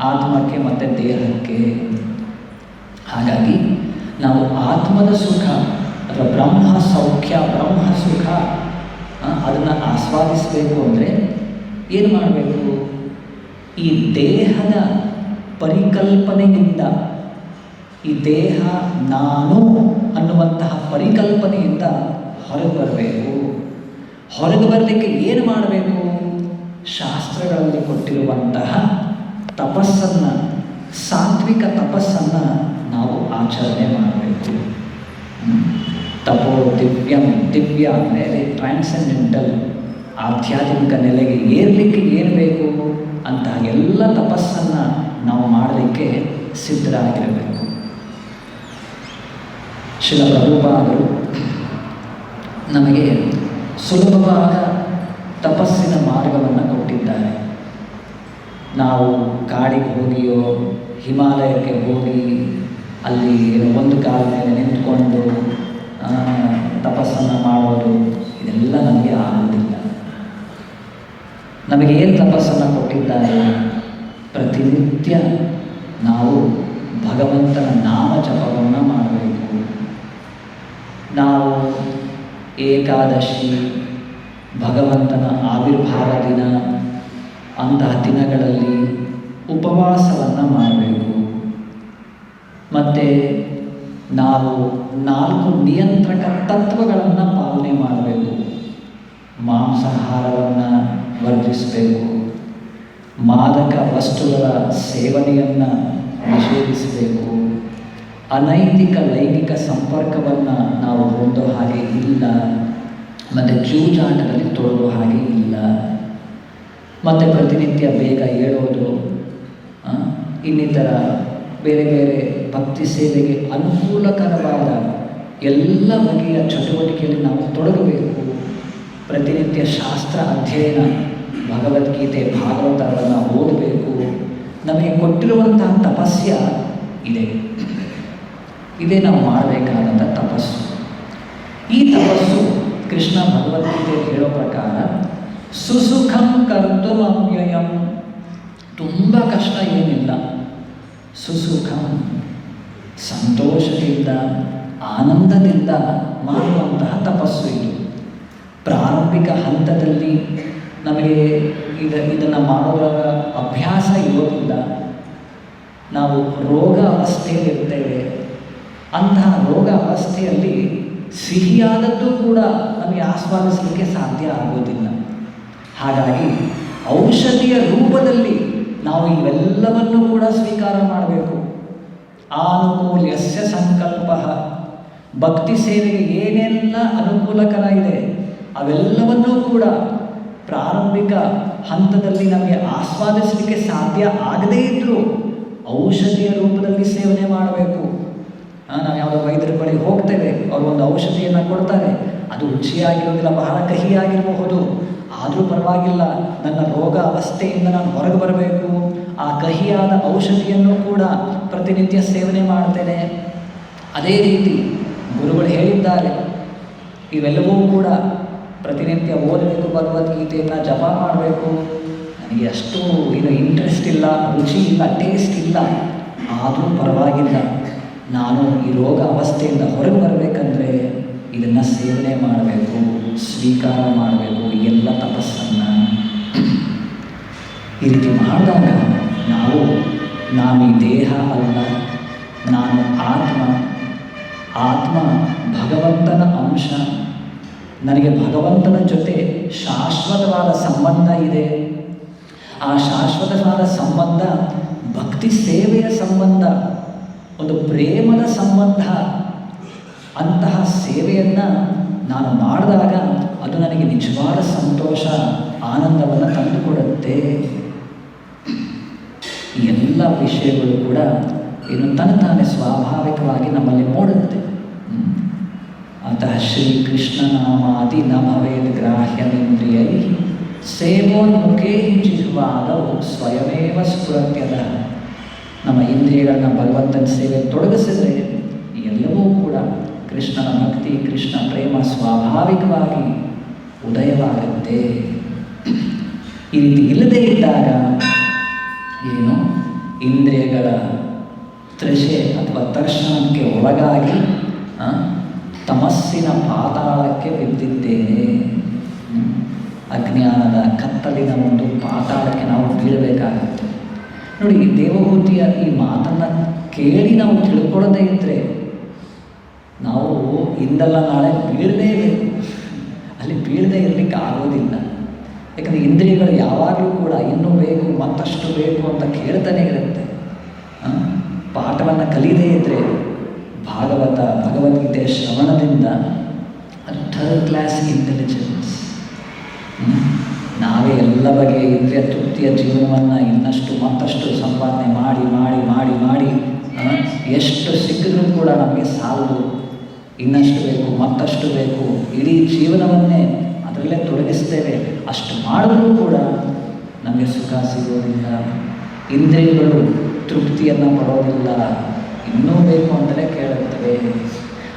ಆತ್ಮಕ್ಕೆ ಮತ್ತು ದೇಹಕ್ಕೆ. ಹಾಗಾಗಿ ನಾವು ಆತ್ಮದ ಸುಖ ಅಥವಾ ಬ್ರಹ್ಮ ಸೌಖ್ಯ, ಬ್ರಹ್ಮ ಸುಖ ಅದನ್ನು ಆಸ್ವಾದಿಸಬೇಕು ಅಂದರೆ ಏನು ಮಾಡಬೇಕು? ಈ ದೇಹದ ಪರಿಕಲ್ಪನೆಯಿಂದ, ಈ ದೇಹ ನಾನು ಅನ್ನುವಂತಹ ಪರಿಕಲ್ಪನೆಯಿಂದ ಹೊರಗೆ ಬರಬೇಕು. ಹೊರಗೆ ಬರಲಿಕ್ಕೆ ಏನು ಮಾಡಬೇಕು? ಶಾಸ್ತ್ರಗಳಲ್ಲಿ ಕೊಟ್ಟಿರುವಂತಹ ತಪಸ್ಸನ್ನು, ಸಾತ್ವಿಕ ತಪಸ್ಸನ್ನು ನಾವು ಆಚರಣೆ ಮಾಡಬೇಕು. ತಪೋ ದಿವ್ಯಂ, ದಿವ್ಯ ಅಂದರೆ ಟ್ರಾನ್ಸೆಂಡೆಂಟಲ್, ಆಧ್ಯಾತ್ಮಿಕ ನೆಲೆಗೆ ಏರಲಿಕ್ಕೆ ಏನು ಬೇಕು ಅಂತ ಎಲ್ಲ ತಪಸ್ಸನ್ನು ನಾವು ಮಾಡಲಿಕ್ಕೆ ಸಿದ್ಧರಾಗಿರಬೇಕು. ಶ್ರೀಲ ಪ್ರಭುಪಾದರು ನಮಗೆ ಸುಲಭವಾದ ತಪಸ್ಸಿನ ಮಾರ್ಗವನ್ನು ಕೊಟ್ಟಿದ್ದಾರೆ. ನಾವು ಕಾಡಿಗೆ ಹೋಗಿಯೋ ಹಿಮಾಲಯಕ್ಕೆ ಹೋಗಿ ಅಲ್ಲಿ ಒಂದು ಕಾಲ ಮೇಲೆ ನಿಂತ್ಕೊಂಡು ತಪಸ್ಸನ್ನು ಮಾಡೋದು, ಇದೆಲ್ಲ ನಮಗೆ ಆಗುವುದಿಲ್ಲ. ನಮಗೆ ಏನು ತಪಸ್ಸನ್ನು ಕೊಟ್ಟಿದ್ದಾರೆ? ಪ್ರತಿನಿತ್ಯ ನಾವು ಭಗವಂತನ ನಾಮ ಜಪವನ್ನು ಮಾಡಬೇಕು. ಏಕಾದಶಿ, ಭಗವಂತನ ಆವಿರ್ಭಾವ ದಿನ, ಅಂತಹ ದಿನಗಳಲ್ಲಿ ಉಪವಾಸವನ್ನು ಮಾಡಬೇಕು. ಮತ್ತು ನಾವು 4 ನಿಯಂತ್ರಕ ತತ್ವಗಳನ್ನು ಪಾಲನೆ ಮಾಡಬೇಕು. ಮಾಂಸಾಹಾರವನ್ನು ವರ್ಜಿಸಬೇಕು, ಮಾದಕ ವಸ್ತುಗಳ ಸೇವನೆಯನ್ನು ನಿಷೇಧಿಸಬೇಕು, ಅನೈತಿಕ ಲೈಂಗಿಕ ಸಂಪರ್ಕವನ್ನು ನಾವು ಹೊಂದೋ ಹಾಗೆ ಇಲ್ಲ, ಮತ್ತು ಜೂಜಾಟದಲ್ಲಿ ತೊಡಗೋ ಹಾಗೆ ಇಲ್ಲ, ಮತ್ತು ಪ್ರತಿನಿತ್ಯ ಬೇಗ ಏಳೋದು, ಇನ್ನಿತರ ಬೇರೆ ಬೇರೆ ಭಕ್ತಿ ಸೇವೆಗೆ ಅನುಕೂಲಕರವಾದ ಎಲ್ಲ ಬಗೆಯ ಚಟುವಟಿಕೆಯಲ್ಲಿ ನಾವು ತೊಡಗಬೇಕು. ಪ್ರತಿನಿತ್ಯ ಶಾಸ್ತ್ರ ಅಧ್ಯಯನ, ಭಗವದ್ಗೀತೆ, ಭಾಗವತಗಳನ್ನು ಓದಬೇಕು. ನಮಗೆ ಕೊಟ್ಟಿರುವಂತಹ ತಪಸ್ಯ ಇದೇ ನಾವು ಮಾಡಬೇಕಾದಂಥ ತಪಸ್ಸು. ಈ ತಪಸ್ಸು ಕೃಷ್ಣ ಭಗವದ್ಗೀತೆ ಹೇಳೋ ಪ್ರಕಾರ ಸುಸುಖಂ ಕರ್ತುಮವ್ಯಯಂ, ತುಂಬ ಕಷ್ಟ ಏನಿಲ್ಲ. ಸುಸುಖಂ, ಸಂತೋಷದಿಂದ ಆನಂದದಿಂದ ಮಾಡುವಂತಹ ತಪಸ್ಸು ಇದು. ಪ್ರಾರಂಭಿಕ ಹಂತದಲ್ಲಿ ನಮಗೆ ಇದನ್ನು ಮಾಡೋದರ ಅಭ್ಯಾಸ ಇರೋದಿಲ್ಲ. ನಾವು ರೋಗ ಅವಸ್ಥೆಯಲ್ಲಿರ್ತೇವೆ. ಅಂತಹ ರೋಗ ಅವಸ್ಥೆಯಲ್ಲಿ ಸಿಹಿಯಾದದ್ದು ಕೂಡ ನಮಗೆ ಆಸ್ವಾದಿಸಲಿಕ್ಕೆ ಸಾಧ್ಯ ಆಗೋದಿಲ್ಲ. ಹಾಗಾಗಿ ಔಷಧಿಯ ರೂಪದಲ್ಲಿ ನಾವು ಇವೆಲ್ಲವನ್ನೂ ಕೂಡ ಸ್ವೀಕಾರ ಮಾಡಬೇಕು. ಆನುಕೂಲ್ಯಸ್ಯ ಸಂಕಲ್ಪ, ಭಕ್ತಿ ಸೇವೆಗೆ ಏನೆಲ್ಲ ಅನುಕೂಲಕರ ಇದೆ ಅವೆಲ್ಲವನ್ನೂ ಕೂಡ ಪ್ರಾರಂಭಿಕ ಹಂತದಲ್ಲಿ ನಮಗೆ ಆಸ್ವಾದಿಸಲಿಕ್ಕೆ ಸಾಧ್ಯ ಆಗದೇ ಇದ್ದರೂ ಔಷಧಿಯ ರೂಪದಲ್ಲಿ ಸೇವನೆ ಮಾಡಬೇಕು. ನಾವು ಯಾವುದೋ ವೈದ್ಯರ ಬಳಿ ಹೋಗ್ತೇವೆ, ಅವರು ಒಂದು ಔಷಧಿಯನ್ನು ಕೊಡ್ತಾರೆ, ಅದು ರುಚಿಯಾಗಿರೋದಿಲ್ಲ, ಬಹಳ ಕಹಿಯಾಗಿರಬಹುದು, ಆದರೂ ಪರವಾಗಿಲ್ಲ, ನನ್ನ ರೋಗ ಅವಸ್ಥೆಯಿಂದ ನಾನು ಹೊರಗೆ ಬರಬೇಕು, ಆ ಕಹಿಯಾದ ಔಷಧಿಯನ್ನು ಕೂಡ ಪ್ರತಿನಿತ್ಯ ಸೇವನೆ ಮಾಡ್ತೇನೆ. ಅದೇ ರೀತಿ ಗುರುಗಳು ಹೇಳಿದ್ದಾರೆ, ಇವೆಲ್ಲವೂ ಕೂಡ ಪ್ರತಿನಿತ್ಯ ಓದಬೇಕು, ಭಗವದ್ಗೀತೆಯನ್ನು ಜಪ ಮಾಡಬೇಕು. ನನಗೆ ಅಷ್ಟು ಇಂಟ್ರೆಸ್ಟ್ ಇಲ್ಲ, ರುಚಿ ಇಲ್ಲ, ಟೇಸ್ಟ್ ಇಲ್ಲ, ಆದರೂ ಪರವಾಗಿಲ್ಲ, ನಾನು ಈ ರೋಗ ಅವಸ್ಥೆಯಿಂದ ಹೊರಗೆ ಬರಬೇಕಂದ್ರೆ ಇದನ್ನು ಸೇವನೆ ಮಾಡಬೇಕು, ಸ್ವೀಕಾರ ಮಾಡಬೇಕು, ಎಲ್ಲ ತಪಸ್ಸನ್ನು. ಈ ರೀತಿ ಮಾಡಿದಾಗ ನಾನು ಈ ದೇಹ ಅಲ್ಲ, ನಾನು ಆತ್ಮ ಭಗವಂತನ ಅಂಶ, ನನಗೆ ಭಗವಂತನ ಜೊತೆ ಶಾಶ್ವತವಾದ ಸಂಬಂಧ ಇದೆ. ಆ ಶಾಶ್ವತವಾದ ಸಂಬಂಧ ಭಕ್ತಿ ಸೇವೆಯ ಸಂಬಂಧ, ಒಂದು ಪ್ರೇಮದ ಸಂಬಂಧ. ಅಂತಹ ಸೇವೆಯನ್ನು ನಾನು ಮಾಡಿದಾಗ ಅದು ನನಗೆ ನಿಜವಾದ ಸಂತೋಷ, ಆನಂದವನ್ನು ತಂದುಕೊಡುತ್ತೆ. ಈ ಎಲ್ಲ ವಿಷಯಗಳು ಕೂಡ ತಾನೇ ಸ್ವಾಭಾವಿಕವಾಗಿ ನಮ್ಮಲ್ಲಿ ಮೂಡುತ್ತೆ. ಅತಃ ಶ್ರೀಕೃಷ್ಣನಾಮಾದಿ ನ ಭವೇದ್ ಗ್ರಾಹ್ಯಮಿಂದ್ರಿಯೈ ಸೇವೋನ್ಮುಖೇ ಜಿಹ್ವಾದೌ ಸ್ವಯಮೇವ ಸ್ಫುರತ್ಯದ. ನಮ್ಮ ಇಂದ್ರಿಯಗಳನ್ನ ಭಗವಂತನ ಸೇವೆ ತೊಡಗಿಸಿದರೆ ಎಲ್ಲವೂ ಕೂಡ ಕೃಷ್ಣನ ಭಕ್ತಿ, ಕೃಷ್ಣ ಪ್ರೇಮ ಸ್ವಾಭಾವಿಕವಾಗಿ ಉದಯವಾಗುತ್ತೆ. ಈ ರೀತಿ ಇಲ್ಲದೇ ಇದ್ದಾಗ ಇಂದ್ರಿಯಗಳ ತೃಷೆ ಅಥವಾ ತರ್ಷಣಕ್ಕೆ ಒಳಗಾಗಿ ತಮಸ್ಸಿನ ಪಾತಾಳಕ್ಕೆ ಬಿದ್ದಿದ್ದೇನೆ. ಅಜ್ಞಾನದ ಕತ್ತಲಿನ ಒಂದು ಪಾತಾಳಕ್ಕೆ ನಾವು ಬೀಳಬೇಕಾಗುತ್ತೆ. ನೋಡಿ, ದೇವಹೂತಿಯ ಈ ಮಾತನ್ನು ಕೇಳಿ ನಾವು ತಿಳ್ಕೊಳ್ಳದೇ ಇದ್ದರೆ ನಾವು ಇಂದಲ್ಲ ನಾಳೆ ಬೀಳಲೇಬೇಕು. ಅಲ್ಲಿ ಬೀಳದೇ ಇರಲಿಕ್ಕೆ ಆಗೋದಿಲ್ಲ. ಯಾಕಂದರೆ ಇಂದ್ರಿಯಗಳು ಯಾವಾಗಲೂ ಕೂಡ ಇನ್ನೂ ಬೇಕು, ಮತ್ತಷ್ಟು ಬೇಕು ಅಂತ ಕೇಳ್ತಾನೆ ಇರುತ್ತೆ. ಪಾಠವನ್ನು ಕಲಿಯದೇ ಇದ್ದರೆ ಭಗವದ್ಗೀತೆ ಶ್ರವಣದಿಂದ ಅದು ಥರ್ಡ್ ಕ್ಲಾಸ್ ಇಂಟೆಲಿಜೆನ್ಸ್. ನಾವೇ ಎಲ್ಲ ಬಗೆಯ ಇಂದ್ರಿಯ ತೃಪ್ತಿಯ ಜೀವನವನ್ನು ಮತ್ತಷ್ಟು ಸಂಪಾದನೆ ಮಾಡಿ ಎಷ್ಟು ಸಿಕ್ಕಿದ್ರೂ ಕೂಡ ನಮಗೆ ಸಾಲದು, ಇನ್ನಷ್ಟು ಬೇಕು, ಮತ್ತಷ್ಟು ಬೇಕು, ಇಡೀ ಜೀವನವನ್ನೇ ಅದರಲ್ಲೇ ತೊಡಗಿಸ್ತೇವೆ. ಅಷ್ಟು ಮಾಡಿದ್ರೂ ಕೂಡ ನಮಗೆ ಸುಖ ಸಿಗೋದಿಲ್ಲ, ಇಂದ್ರಿಯಗಳು ತೃಪ್ತಿಯನ್ನು ಪಡೋದಿಲ್ಲ, ಇನ್ನೂ ಬೇಕು ಅಂತಲೇ ಕೇಳುತ್ತವೆ.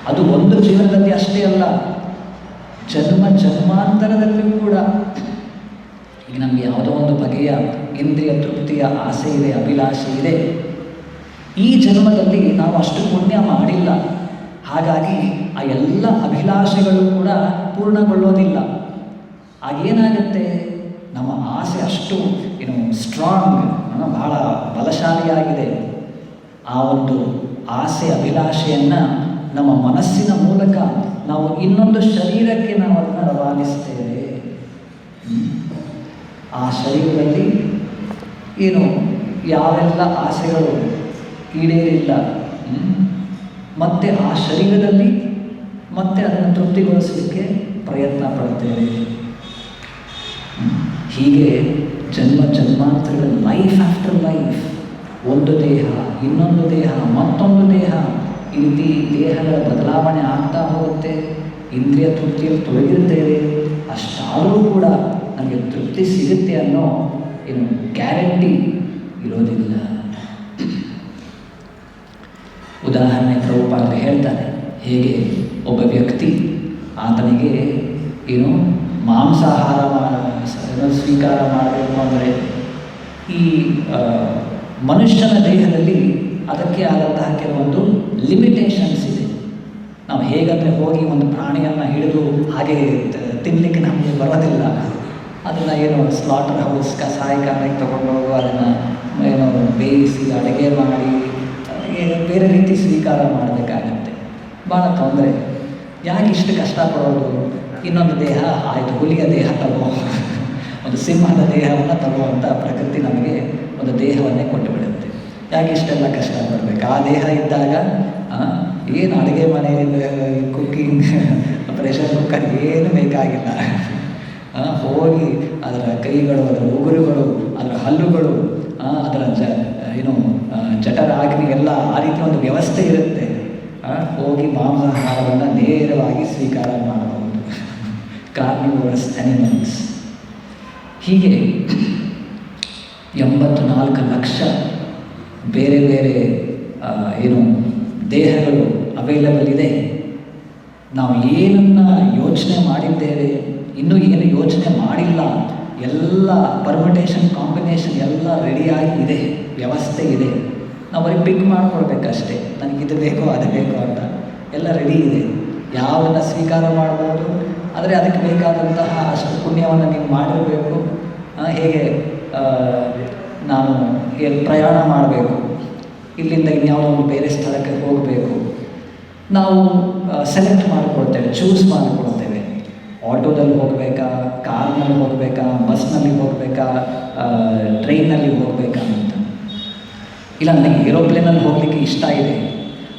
ಅದು ಒಂದು ಜೀವನದಲ್ಲಿ ಅಷ್ಟೇ ಅಲ್ಲ, ಜನ್ಮಾಂತರದಲ್ಲಿಯೂ ಕೂಡ. ಈಗ ನಮಗೆ ಯಾವುದೋ ಒಂದು ಬಗೆಯ ಇಂದ್ರಿಯ ತೃಪ್ತಿಯ ಆಸೆ ಇದೆ, ಅಭಿಲಾಷೆ ಇದೆ. ಈ ಜನ್ಮದಲ್ಲಿ ನಾವು ಅಷ್ಟು ಪುಣ್ಯ ಮಾಡಿಲ್ಲ, ಹಾಗಾಗಿ ಆ ಎಲ್ಲ ಅಭಿಲಾಷೆಗಳು ಕೂಡ ಪೂರ್ಣಗೊಳ್ಳೋದಿಲ್ಲ. ಆಗೇನಾಗುತ್ತೆ, ನಮ್ಮ ಆಸೆ ಅಷ್ಟು ಸ್ಟ್ರಾಂಗ್, ಬಹಳ ಬಲಶಾಲಿಯಾಗಿದೆ. ಆ ಒಂದು ಆಸೆ ಅಭಿಲಾಷೆಯನ್ನು ನಮ್ಮ ಮನಸ್ಸಿನ ಮೂಲಕ ನಾವು ಇನ್ನೊಂದು ಶರೀರಕ್ಕೆ ನಾವು ಅದನ್ನು ರವಾನಿಸ್ತೇವೆ. ಆ ಶರೀರದಲ್ಲಿ ಯಾವೆಲ್ಲ ಆಸೆಗಳು ಈಡೇರಿಲ್ಲ, ಮತ್ತೆ ಆ ಶರೀರದಲ್ಲಿ ಮತ್ತೆ ಅದನ್ನು ತೃಪ್ತಿಗೊಳಿಸಲಿಕ್ಕೆ ಪ್ರಯತ್ನ ಪಡ್ತೇವೆ. ಹೀಗೆ ಜನ್ಮ ಜನ್ಮಾಂತರಗಳ ಲೈಫ್ ಆಫ್ಟರ್ ಲೈಫ್, ಒಂದು ದೇಹ, ಇನ್ನೊಂದು ದೇಹ, ಮತ್ತೊಂದು ದೇಹ, ಈ ರೀತಿ ದೇಹಗಳ ಬದಲಾವಣೆ ಆಗ್ತಾ ಹೋಗುತ್ತೆ. ಇಂದ್ರಿಯ ತೃಪ್ತಿಯಲ್ಲಿ ತೊಡಗಿರ್ತೇವೆ. ಅಷ್ಟಾದರೂ ಕೂಡ ನನಗೆ ತೃಪ್ತಿ ಸಿಗುತ್ತೆ ಅನ್ನೋ ಗ್ಯಾರಂಟಿ ಇರೋದಿಲ್ಲ. ಉದಾಹರಣೆ ಪ್ರಭುಪಾದರು ಹೇಳ್ತಾರೆ, ಹೇಗೆ ಒಬ್ಬ ವ್ಯಕ್ತಿ ಆತನಿಗೆ ಮಾಂಸಾಹಾರ ಸ್ವೀಕಾರ ಮಾಡಬೇಕು ಅಂದರೆ ಈ ಮನುಷ್ಯನ ದೇಹದಲ್ಲಿ ಅದಕ್ಕೆ ಆದಂತಹ ಕೆಲವೊಂದು ಲಿಮಿಟೇಷನ್ಸ್ ಇದೆ. ನಾವು ಹೇಗಂದರೆ ಹೋಗಿ ಒಂದು ಪ್ರಾಣಿಯನ್ನು ಹಿಡಿದು ಹಾಗೆ ತಿನ್ನಲಿಕ್ಕೆ ನಮಗೆ ಬರೋದಿಲ್ಲ. ಅದನ್ನು ಸ್ಲಾಟರ್ ಹೌಸ್, ಕಸಾಯಿಖಾನೆಗೆ ತೊಗೊಂಡೋಗು, ಅದನ್ನು ಬೇಯಿಸಿ ಅಡುಗೆ ಮಾಡಿ ಬೇರೆ ರೀತಿ ಸ್ವೀಕಾರ ಮಾಡಬೇಕಾಗತ್ತೆ. ಭಾಳ ತೊಂದರೆ. ಯಾಕೆ ಇಷ್ಟು ಕಷ್ಟಪಡೋದು? ಇನ್ನೊಂದು ದೇಹ ಆಯಿತು, ಹುಲಿಯ ದೇಹ ತಗೋ, ಒಂದು ಸಿಂಹದ ದೇಹವನ್ನು ತಗೋ ಅಂತ ಪ್ರಕೃತಿ ನಮಗೆ ಒಂದು ದೇಹವನ್ನೇ ಕೊಟ್ಟು ಬಿಡುತ್ತೆ. ಯಾಕೆ ಇಷ್ಟೆಲ್ಲ ಕಷ್ಟಪಡಬೇಕು? ಆ ದೇಹ ಇದ್ದಾಗ ಏನು ಅಡುಗೆ ಮನೆ, ಕುಕ್ಕಿಂಗ್, ಪ್ರೆಷರ್ ಕುಕ್ಕರ್ ಏನು ಬೇಕಾಗಿಲ್ಲ. ಹೋಗಿ ಅದರ ಕೈಗಳು, ಅದರ ಉಗುರುಗಳು, ಅದರ ಹಲ್ಲುಗಳು, ಅದರ ಜಠರಾಗ್ನಿ ಎಲ್ಲ ಆ ರೀತಿ ಒಂದು ವ್ಯವಸ್ಥೆ ಇರುತ್ತೆ. ಹೋಗಿ ಮಾಂಸಾಹಾರವನ್ನು ನೇರವಾಗಿ ಸ್ವೀಕಾರ ಮಾಡಬಹುದು. Carnivorous animals. ಹೀಗೆ 84 ಲಕ್ಷ ಬೇರೆ ಬೇರೆ ದೇಹಗಳು ಅವೈಲಬಲ್ ಇದೆ. ನಾವು ಏನನ್ನು ಯೋಚನೆ ಮಾಡಿದ್ದೇವೆ, ಇನ್ನೂ ಏನು ಯೋಚನೆ ಮಾಡಿಲ್ಲ, ಎಲ್ಲ ಪರ್ಮಿಟೇಷನ್ ಕಾಂಬಿನೇಷನ್ ಎಲ್ಲ ರೆಡಿಯಾಗಿ ಇದೆ, ವ್ಯವಸ್ಥೆ ಇದೆ. ನಾವು ಬರೀ ಪಿಕ್ ಮಾಡಿಕೊಡ್ಬೇಕಷ್ಟೇ, ನನಗಿದು ಬೇಕೋ ಅದು ಬೇಕೋ ಅಂತ ಎಲ್ಲ ರೆಡಿ ಇದೆ. ಯಾವುದನ್ನು ಸ್ವೀಕಾರ ಮಾಡ್ಬೋದು, ಆದರೆ ಅದಕ್ಕೆ ಬೇಕಾದಂತಹ ಅಷ್ಟು ಪುಣ್ಯವನ್ನು ನೀವು ಮಾಡಿರಬೇಕು. ಹೇಗೆ ನಾನು ಪ್ರಯಾಣ ಮಾಡಬೇಕು, ಇಲ್ಲಿಂದ ಇನ್ಯಾವುದೋ ಒಂದು ಬೇರೆ ಸ್ಥಳಕ್ಕೆ ಹೋಗಬೇಕು, ನಾವು ಸೆಲೆಕ್ಟ್ ಮಾಡಿಕೊಳ್ತೇವೆ, ಚೂಸ್ ಮಾಡಿಕೊಳ್ತೇವೆ. ಆಟೋದಲ್ಲಿ ಹೋಗಬೇಕಾ, ಕಾರ್ನಲ್ಲಿ ಹೋಗಬೇಕಾ, ಬಸ್ನಲ್ಲಿ ಹೋಗಬೇಕಾ, ಟ್ರೈನಲ್ಲಿ ಹೋಗಬೇಕಾ ಅಂತ. ಇಲ್ಲ, ನನಗೆ ಏರೋಪ್ಲೇನಲ್ಲಿ ಹೋಗಲಿಕ್ಕೆ ಇಷ್ಟ ಇದೆ,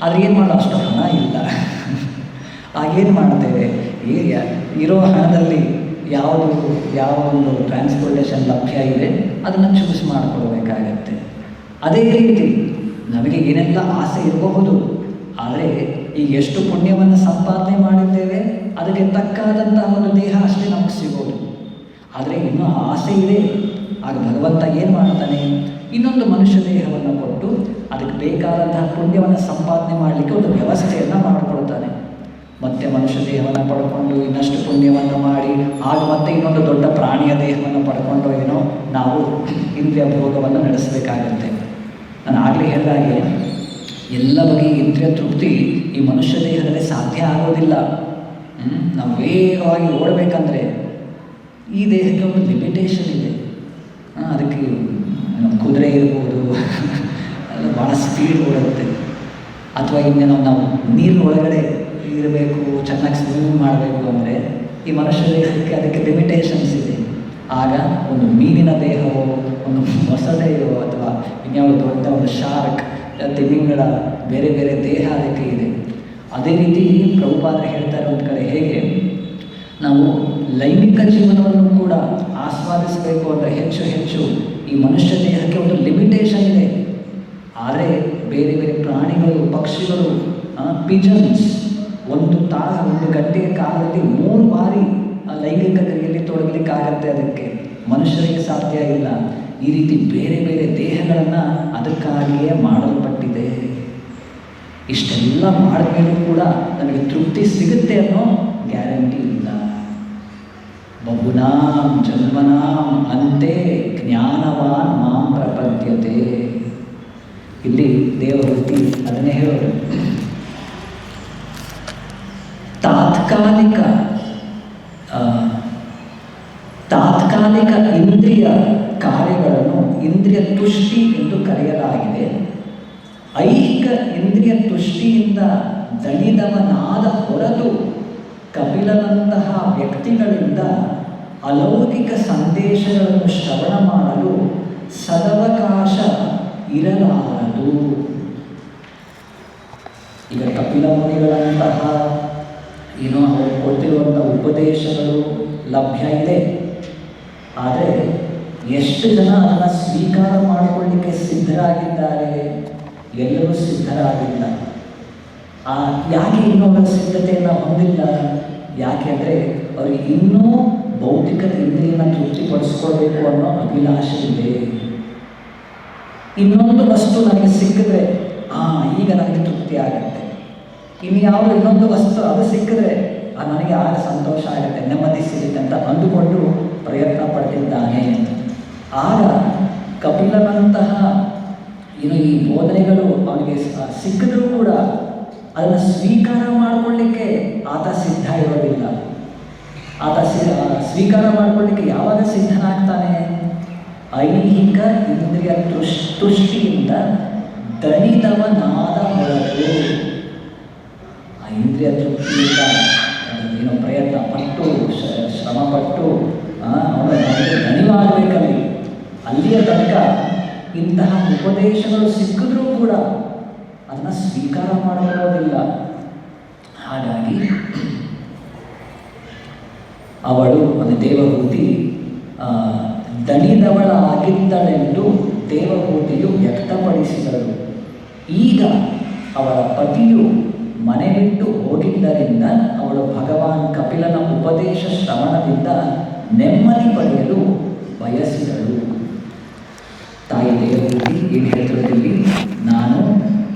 ಆದರೆ ಏನು ಮಾಡೋ ಅಷ್ಟು ಹಣ ಇಲ್ಲ. ಆಗೇನು ಮಾಡ್ತೇವೆ, ಇರೋ ಹಣದಲ್ಲಿ ಯಾವ ಒಂದು ಟ್ರಾನ್ಸ್ಪೋರ್ಟೇಷನ್ ಲಭ್ಯ ಇದೆ ಅದನ್ನು ಚೂಸ್ ಮಾಡಿಕೊಡ್ಬೇಕಾಗತ್ತೆ. ಅದೇ ರೀತಿ ನಮಗೆ ಏನೆಲ್ಲ ಆಸೆ ಇರಬಹುದು, ಆದರೆ ಈಗ ಎಷ್ಟು ಪುಣ್ಯವನ್ನು ಸಂಪಾದನೆ ಮಾಡಿದ್ದೇವೆ ಅದಕ್ಕೆ ತಕ್ಕಾದಂತಹ ಒಂದು ದೇಹ ಅಷ್ಟೇ ನಮಗೆ ಸಿಗೋದು. ಆದರೆ ಇನ್ನೂ ಆಸೆ ಇದೆ. ಆಗ ಭಗವಂತ ಏನು ಮಾಡ್ತಾನೆ, ಇನ್ನೊಂದು ಮನುಷ್ಯ ದೇಹವನ್ನು ಕೊಟ್ಟು ಅದಕ್ಕೆ ಬೇಕಾದಂತಹ ಪುಣ್ಯವನ್ನು ಸಂಪಾದನೆ ಮಾಡಲಿಕ್ಕೆ ಒಂದು ವ್ಯವಸ್ಥೆಯನ್ನು ಮಾಡಿಕೊಳ್ತಾನೆ. ಮತ್ತೆ ಮನುಷ್ಯ ದೇಹವನ್ನು ಪಡ್ಕೊಂಡು ಇನ್ನಷ್ಟು ಪುಣ್ಯವನ್ನು ಮಾಡಿ ಆಗ ಮತ್ತೆ ಇನ್ನೊಂದು ದೊಡ್ಡ ಪ್ರಾಣಿಯ ದೇಹವನ್ನು ಪಡ್ಕೊಂಡು ನಾವು ಇಂದ್ರಿಯ ಭೋಗವನ್ನು ನಡೆಸಬೇಕಾಗತ್ತೆ. ನಾನು ಆಗಲೇ ಹೇಳಿದಾಗೆ ಎಲ್ಲ ಬಗೆಯ ಇಂದ್ರಿಯ ತೃಪ್ತಿ ಈ ಮನುಷ್ಯ ದೇಹದಲ್ಲಿ ಸಾಧ್ಯ ಆಗೋದಿಲ್ಲ. ನಾವು ವೇಗವಾಗಿ ಓಡಬೇಕಂದ್ರೆ ಈ ದೇಹಕ್ಕೆ ಒಂದು ಲಿಮಿಟೇಷನ್ ಇದೆ. ಅದಕ್ಕೆ ಕುದುರೆ ಇರ್ಬೋದು, ಅದು ಭಾಳ ಸ್ಪೀಡ್ ಓಡುತ್ತೆ. ಅಥವಾ ಇನ್ನೇನೋ ನಾವು ನೀರಿನ ಒಳಗಡೆ ಇರಬೇಕು, ಚೆನ್ನಾಗಿ ಸ್ವಿಮ್ಮಿಂಗ್ ಮಾಡಬೇಕು ಅಂದರೆ ಈ ಮನುಷ್ಯ ದೇಹಕ್ಕೆ ಅದಕ್ಕೆ ಲಿಮಿಟೇಷನ್ಸ್ ಇದೆ. ಆಗ ಒಂದು ಮೀನಿನ ದೇಹವೋ, ಒಂದು ಮೊಸಳೆಯೋ, ಅಥವಾ ಇನ್ಯಾವ ದೊಡ್ಡ ಒಂದು ಶಾರ್ಕ್, ತಿಮಿಂಗಲ, ಬೇರೆ ಬೇರೆ ದೇಹ ಅದಕ್ಕೆ ಇದೆ. ಅದೇ ರೀತಿ ಪ್ರಭುಪಾದರು ಹೇಳ್ತಾರೆ ಒಂದು ಕಡೆ, ಹೇಗೆ ನಾವು ಲೈಂಗಿಕ ಜೀವನವನ್ನು ಕೂಡ ಆಸ್ವಾದಿಸಬೇಕು ಅಂದರೆ ಹೆಚ್ಚು ಹೆಚ್ಚು ಈ ಮನುಷ್ಯ ದೇಹಕ್ಕೆ ಒಂದು ಲಿಮಿಟೇಷನ್ ಇದೆ. ಆದರೆ ಬೇರೆ ಬೇರೆ ಪ್ರಾಣಿಗಳು, ಪಕ್ಷಿಗಳು, ಪಿಜನ್ಸ್ ಒಂದು ಗಂಟೆಯ ಕಾಲದಲ್ಲಿ 3 ಬಾರಿ ಲೈಂಗಿಕ ಕ್ರಿಯೆಯಲ್ಲಿ ತೊಡಗಲಿಕ್ಕಾಗತ್ತೆ. ಅದಕ್ಕೆ ಮನುಷ್ಯರಿಗೆ ಸಾಧ್ಯ ಇಲ್ಲ. ಈ ರೀತಿ ಬೇರೆ ಬೇರೆ ದೇಹಗಳನ್ನು ಅದಕ್ಕಾಗಿಯೇ ಮಾಡಲ್ಪಟ್ಟಿದೆ. ಇಷ್ಟೆಲ್ಲ ಮಾಡಿದ್ಮೇಲೂ ಕೂಡ ನನಗೆ ತೃಪ್ತಿ ಸಿಗುತ್ತೆ ಅನ್ನೋ ಗ್ಯಾರಂಟಿ ಇಲ್ಲ. ಬಹುನಾಂ ಜನ್ಮನಾಂ ಅಂತೆ ಜ್ಞಾನವಾನ್ ಮಾಂ ಪ್ರಪದ್ಯತೆ. ಇಲ್ಲಿ ದೇವವೃತ್ತಿ ಅದನ್ನೇ ಹೇಳೋದು. ತಾತ್ಕಾಲಿಕ ಇಂದ್ರಿಯ ಕಾರ್ಯಗಳನ್ನು ಇಂದ್ರಿಯ ತುಷ್ಟಿ ಎಂದು ಕರೆಯಲಾಗಿದೆ. ಐಹಿಕ ಇಂದ್ರಿಯ ತುಷ್ಟಿಯಿಂದ ದಣಿದವನಾದ ಹೊರತು ಕಪಿಲನಂತಹ ವ್ಯಕ್ತಿಗಳಿಂದ ಅಲೌಕಿಕ ಸಂದೇಶಗಳನ್ನು ಶ್ರವಣ ಮಾಡಲು ಸದವಕಾಶ ಇರಲಾರದು. ಈಗ ಕಪಿಲ ಮುನಿಗಳಂತಹ ಅವರು ಕೊಟ್ಟಿರುವಂಥ ಉಪದೇಶಗಳು ಲಭ್ಯ ಇದೆ. ಆದರೆ ಎಷ್ಟು ಜನ ಅದನ್ನು ಸ್ವೀಕಾರ ಮಾಡಿಕೊಳ್ಳಲಿಕ್ಕೆ ಸಿದ್ಧರಾಗಿದ್ದಾರೆ? ಎಲ್ಲರೂ ಸಿದ್ಧರಾಗಿಲ್ಲ. ಯಾಕೆ ಇನ್ನೂ ಅವರ ಸಿದ್ಧತೆಯನ್ನು ಹೊಂದಿಲ್ಲ? ಯಾಕೆ ಅಂದರೆ ಅವರಿಗೆ ಇನ್ನೂ ಭೌತಿಕ ಇಂದ್ರಿಯನ ತೃಪ್ತಿಪಡಿಸ್ಕೊಳ್ಬೇಕು ಅನ್ನೋ ಅಭಿಲಾಷೆ ಇದೆ. ಇನ್ನೊಂದು ವಸ್ತು ನನಗೆ ಸಿಕ್ಕಿದ್ರೆ ಈಗ ನನಗೆ ತೃಪ್ತಿ ಆಗುತ್ತೆ. ಇನ್ಯಾವುದು ಇನ್ನೊಂದು ವಸ್ತು ಅದು ಸಿಕ್ಕಿದ್ರೆ ನನಗೆ ಆಗ ಸಂತೋಷ ಆಗುತ್ತೆ, ನೆಮ್ಮದಿ ಸಿಗುತ್ತೆ ಅಂತ ಅಂದುಕೊಂಡು ಪ್ರಯತ್ನ ಪಡ್ತಿದ್ದಾನೆ. ಆಗ ಕಪಿಲನಂತಹ ಈ ಬೋಧನೆಗಳು ಅವನಿಗೆ ಸಿಕ್ಕಿದ್ರೂ ಕೂಡ ಅದನ್ನು ಸ್ವೀಕಾರ ಮಾಡಿಕೊಳ್ಳಿಕ್ಕೆ ಆತ ಸಿದ್ಧ ಇರೋದಿಲ್ಲ. ಆತ ಸ್ವೀಕಾರ ಮಾಡಿಕೊಳ್ಳಿಕ್ಕೆ ಯಾವಾಗ ಸಿದ್ಧನಾಗ್ತಾನೆ? ಐಹಿಕ ಇಂದ್ರಿಯ ತುಷ್ಟಿಯಿಂದ ದಣಿದವನಾದ ಹೊರತು. ಆ ಇಂದ್ರಿಯ ತೃಪ್ತಿಯಿಂದ ಪ್ರಯತ್ನ ಪಟ್ಟು ಶ್ರಮಪಟ್ಟು ದಣಿವಾಗಬೇಕಲ್ಲಿ. ಅಲ್ಲಿಯ ತನಕ ಇಂತಹ ಉಪದೇಶಗಳು ಸಿಕ್ಕಿದ್ರೂ ಕೂಡ ಅದನ್ನು ಸ್ವೀಕಾರ ಮಾಡಿಕೊಳ್ಳೋದಿಲ್ಲ. ಹಾಗಾಗಿ ಅವಳು ದೇವಹೂತಿ ದಣಿದವಳಾಗಿದ್ದಳೆಂದು ದೇವಹೂತಿಯು ವ್ಯಕ್ತಪಡಿಸಿದಳು. ಈಗ ಅವಳ ಪತಿಯು ಮನೆ ಬಿಟ್ಟು ಹೋಗಿದ್ದರಿಂದ ಅವಳು ಭಗವಾನ್ ಕಪಿಲನ ಉಪದೇಶ ಶ್ರವಣದಿಂದ ನೆಮ್ಮದಿ ಪಡೆಯಲು ಬಯಸಿದಳು. ತಾಯಿ ದೇವಹೂತಿ ಏನು ಹೇಳ್ತಿರೋದ್ರಲ್ಲಿ, ನಾನು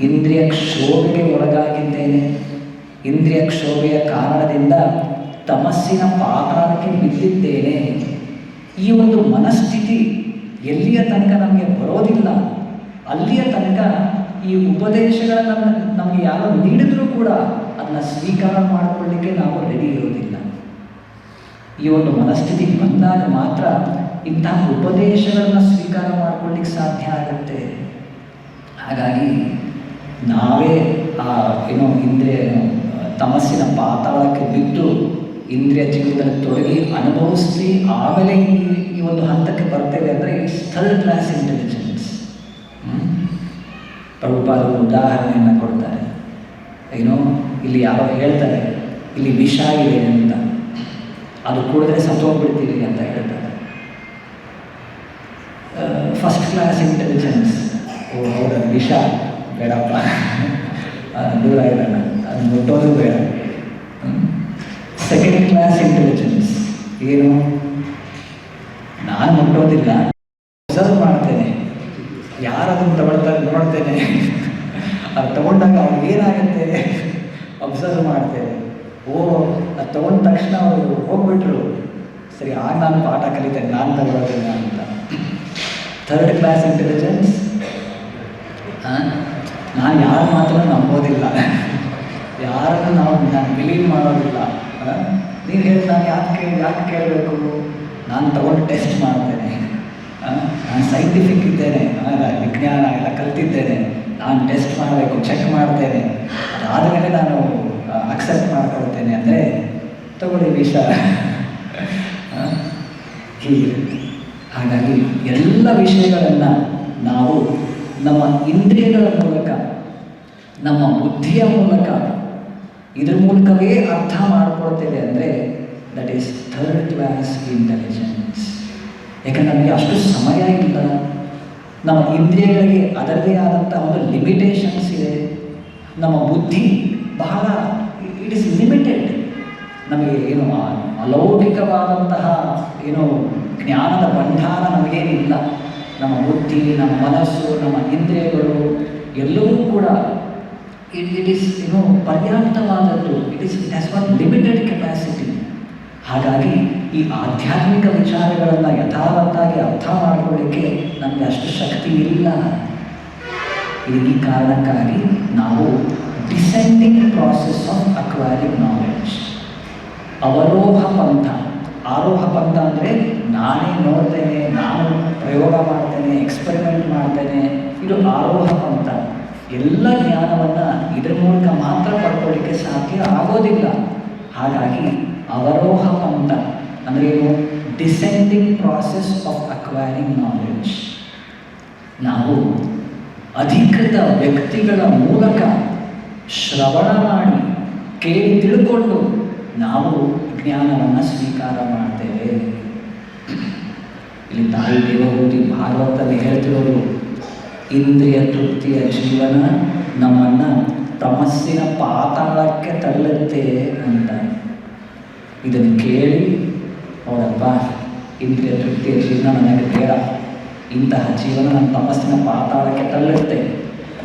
ಇಂದ್ರಿಯ ಕ್ಷೋಭೆಗೆ ಒಳಗಾಗಿದ್ದೇನೆ. ಇಂದ್ರಿಯ ಕ್ಷೋಭೆಯ ಕಾರಣದಿಂದ ತಮಸ್ಸಿನ ಪಾತಾಳಕ್ಕೆ ಬಿದ್ದಿದ್ದೇನೆ. ಈ ಒಂದು ಮನಸ್ಥಿತಿ ಎಲ್ಲಿಯ ತನಕ ನಮಗೆ ಬರೋದಿಲ್ಲ, ಅಲ್ಲಿಯ ತನಕ ಈ ಉಪದೇಶಗಳನ್ನು ನಮಗೆ ಯಾರು ನೀಡಿದರೂ ಕೂಡ ಅದನ್ನು ಸ್ವೀಕಾರ ಮಾಡಿಕೊಳ್ಳಿಕ್ಕೆ ನಾವು ರೆಡಿ ಇರೋದಿಲ್ಲ. ಈ ಒಂದು ಮನಸ್ಥಿತಿಗೆ ಬಂದಾಗ ಮಾತ್ರ ಇಂತಹ ಉಪದೇಶಗಳನ್ನು ಸ್ವೀಕಾರ ಮಾಡಿಕೊಳ್ಳಿಕ್ಕೆ ಸಾಧ್ಯ ಆಗುತ್ತೆ. ಹಾಗಾಗಿ ನಾವೇ ಇಂದ್ರಿಯ ತಮಸ್ಸಿನ ಪಾತಾಳಕ್ಕೆ ಬಿದ್ದು ಇಂದ್ರಿಯ ಜೀವನದಲ್ಲಿ ತೊಡಗಿ ಅನುಭವಿಸಿ ಆಮೇಲೆ ಈ ಒಂದು ಹಂತಕ್ಕೆ ಬರ್ತೇವೆ ಅಂದರೆ ಇಟ್ಸ್ ಥರ್ಡ್ ಕ್ಲಾಸ್ ಇಂಟೆಲಿಜೆನ್ಸ್. ಪ್ರಭುಪಾದರು ಉದಾಹರಣೆಯನ್ನು ಕೊಡ್ತಾರೆ. ಇಲ್ಲಿ ಯಾರೋ ಹೇಳ್ತಾರೆ ಇಲ್ಲಿ ವಿಷ ಇದೆ ಅಂತ, ಅದು ಕುಡಿದ್ರೆ ಸತ್ತೋಗ್ಬಿಡ್ತೀವಿ ಅಂತ ಹೇಳ್ತಾರೆ. ಫಸ್ಟ್ ಕ್ಲಾಸ್ ಇಂಟೆಲಿಜೆನ್ಸ್, ಹೌದ ವಿಷ ಬೇಡಪ್ಪ, ದೂರ ಇರೋಣ, ಅದು ಮುಟ್ಟೋದು ಬೇಡ. ಸೆಕೆಂಡ್ ಕ್ಲಾಸ್ ಇಂಟೆಲಿಜೆನ್ಸ್ ಏನು? ನಾನು ಮುಟ್ಟೋದಿಲ್ಲ, ಅಬ್ಸರ್ವ್ ಮಾಡ್ತೇನೆ, ಯಾರದನ್ನು ತಗೊಳ್ತಾರೆ ನೋಡ್ತೇನೆ, ಅದು ತಗೊಂಡಾಗ ಅವ್ರಿಗೆ ಏನಾಗುತ್ತೆ ಅಬ್ಸರ್ವ್ ಮಾಡ್ತೇನೆ. ಅದು ತಗೊಂಡ ತಕ್ಷಣ ಅವರು ಹೋಗ್ಬಿಟ್ರು, ಸರಿ ಆಗ ನಾನು ಪಾಠ ಕಲಿತೇನೆ, ನಾನು ತಗೊಳ್ಳೋದಿಲ್ಲ ಅಂತ. ಥರ್ಡ್ ಕ್ಲಾಸ್ ಇಂಟೆಲಿಜೆನ್ಸ್, ನಾನು ಯಾರ ಮಾತನ್ನು ನಂಬೋದಿಲ್ಲ, ಯಾರನ್ನು ನಾನು ಬಿಲೀವ್ ಮಾಡೋದಿಲ್ಲ. ನೀವು ಹೇಳಿ ನಾನು ಯಾಕೆ ಕೇಳಬೇಕು? ನಾನು ತಗೊಂಡು ಟೆಸ್ಟ್ ಮಾಡ್ತೇನೆ, ನಾನು ಸೈಂಟಿಫಿಕ್ ಇದ್ದೇನೆ, ವಿಜ್ಞಾನ ಎಲ್ಲ ಕಲ್ತಿದ್ದೇನೆ, ನಾನು ಟೆಸ್ಟ್ ಮಾಡಬೇಕು, ಚೆಕ್ ಮಾಡ್ತೇನೆ, ಅದಾದಮೇಲೆ ನಾನು ಅಕ್ಸೆಪ್ಟ್ ಮಾಡ್ಕೊಳ್ತೇನೆ ಅಂದರೆ ತಗೊಳ್ಳಿ ವಿಷ ಹೀಗೆ. ಹಾಗಾಗಿ ಎಲ್ಲ ವಿಷಯಗಳನ್ನು ನಾವು ನಮ್ಮ ಇಂದ್ರಿಯಗಳ ಮೂಲಕ, ನಮ್ಮ ಬುದ್ಧಿಯ ಮೂಲಕ, ಇದ್ರ ಮೂಲಕವೇ ಅರ್ಥ ಮಾಡಿಕೊಳ್ತೇವೆ ಅಂದರೆ that is third class intelligence. ಯಾಕಂದರೆ ನಮಗೆ ಅಷ್ಟು ಸಮಯ ಇಲ್ಲ. ನಮ್ಮ ಇಂದ್ರಿಯಗಳಿಗೆ ಅದರದೇ ಆದಂಥ ಒಂದು ಲಿಮಿಟೇಷನ್ಸ್ ಇದೆ. ನಮ್ಮ ಬುದ್ಧಿ ಬಹಳ ಇಟ್ ಈಸ್ ಲಿಮಿಟೆಡ್. ನಮಗೆ ಅಲೌಕಿಕವಾದಂತಹ ಜ್ಞಾನದ ಭಂಡಾರ ನಮಗೇನಿಲ್ಲ. ನಮ್ಮ ಬುದ್ಧಿ, ನಮ್ಮ ಮನಸ್ಸು, ನಮ್ಮ ಇಂದ್ರಿಯಗಳು ಎಲ್ಲವೂ ಕೂಡ ಇಟ್ ಈಸ್ ಪರ್ಯಾಪ್ತವಾದದ್ದು. It has what limited capacity. ಹಾಗಾಗಿ ಈ ಆಧ್ಯಾತ್ಮಿಕ ವಿಚಾರಗಳನ್ನು ಯಥಾವತ್ತಾಗಿ ಅರ್ಥ ಮಾಡಿಕೊಳ್ಳಿಕ್ಕೆ ನಮಗೆ ಅಷ್ಟು ಶಕ್ತಿ ಇಲ್ಲ. ಈ ಕಾರಣಕ್ಕಾಗಿ ನಾವು descending process of acquiring knowledge, ಅವರೋಹ ಪಂಥ. ಆರೋಹ ಪಂಥ ಅಂದರೆ ನಾನೇ ನೋಡ್ತೇನೆ, ನಾನು ಪ್ರಯೋಗ ಮಾಡ್ತೇನೆ, ಎಕ್ಸ್ಪೆರಿಮೆಂಟ್ ಮಾಡ್ತೇನೆ, ಇದು ಆರೋಹ ಪಂಥ. ಎಲ್ಲ ಜ್ಞಾನವನ್ನು ಇದರ ಮೂಲಕ ಮಾತ್ರ ಪಡ್ಕೊಳ್ಳಿಕ್ಕೆ ಸಾಧ್ಯ ಆಗೋದಿಲ್ಲ. ಹಾಗಾಗಿ ಅವರೋಹ ಪಂಥ ಅಂದರೆ ಏನು? Descending process of acquiring knowledge. ನಾವು ಅಧಿಕೃತ ವ್ಯಕ್ತಿಗಳ ಮೂಲಕ ಶ್ರವಣ ಮಾಡಿ ಕೇಳಿ ತಿಳ್ಕೊಂಡು ನಾವು ಜ್ಞಾನವನ್ನು ಸ್ವೀಕಾರ ಮಾಡ್ತೇವೆ. ಇಲ್ಲಿ ತಾಯಿ ದೇವಹೂತಿ ಭಾಗವತದಲ್ಲಿ ಹೇಳ್ತಿರೋರು, ಇಂದ್ರಿಯ ತೃಪ್ತಿಯ ಜೀವನ ನಮ್ಮನ್ನು ತಮಸ್ಸಿನ ಪಾತಾಳಕ್ಕೆ ತಳ್ಳುತ್ತೆ ಅಂತ. ಇದನ್ನು ಕೇಳಿ ಹೌದಪ್ಪ, ಇಂದ್ರಿಯ ತೃಪ್ತಿಯ ಜೀವನ ನನಗೆ ಬೇಡ, ಇಂತಹ ಜೀವನ ನನ್ನ ತಮಸ್ಸಿನ ಪಾತಾಳಕ್ಕೆ ತಳ್ಳುತ್ತೆ.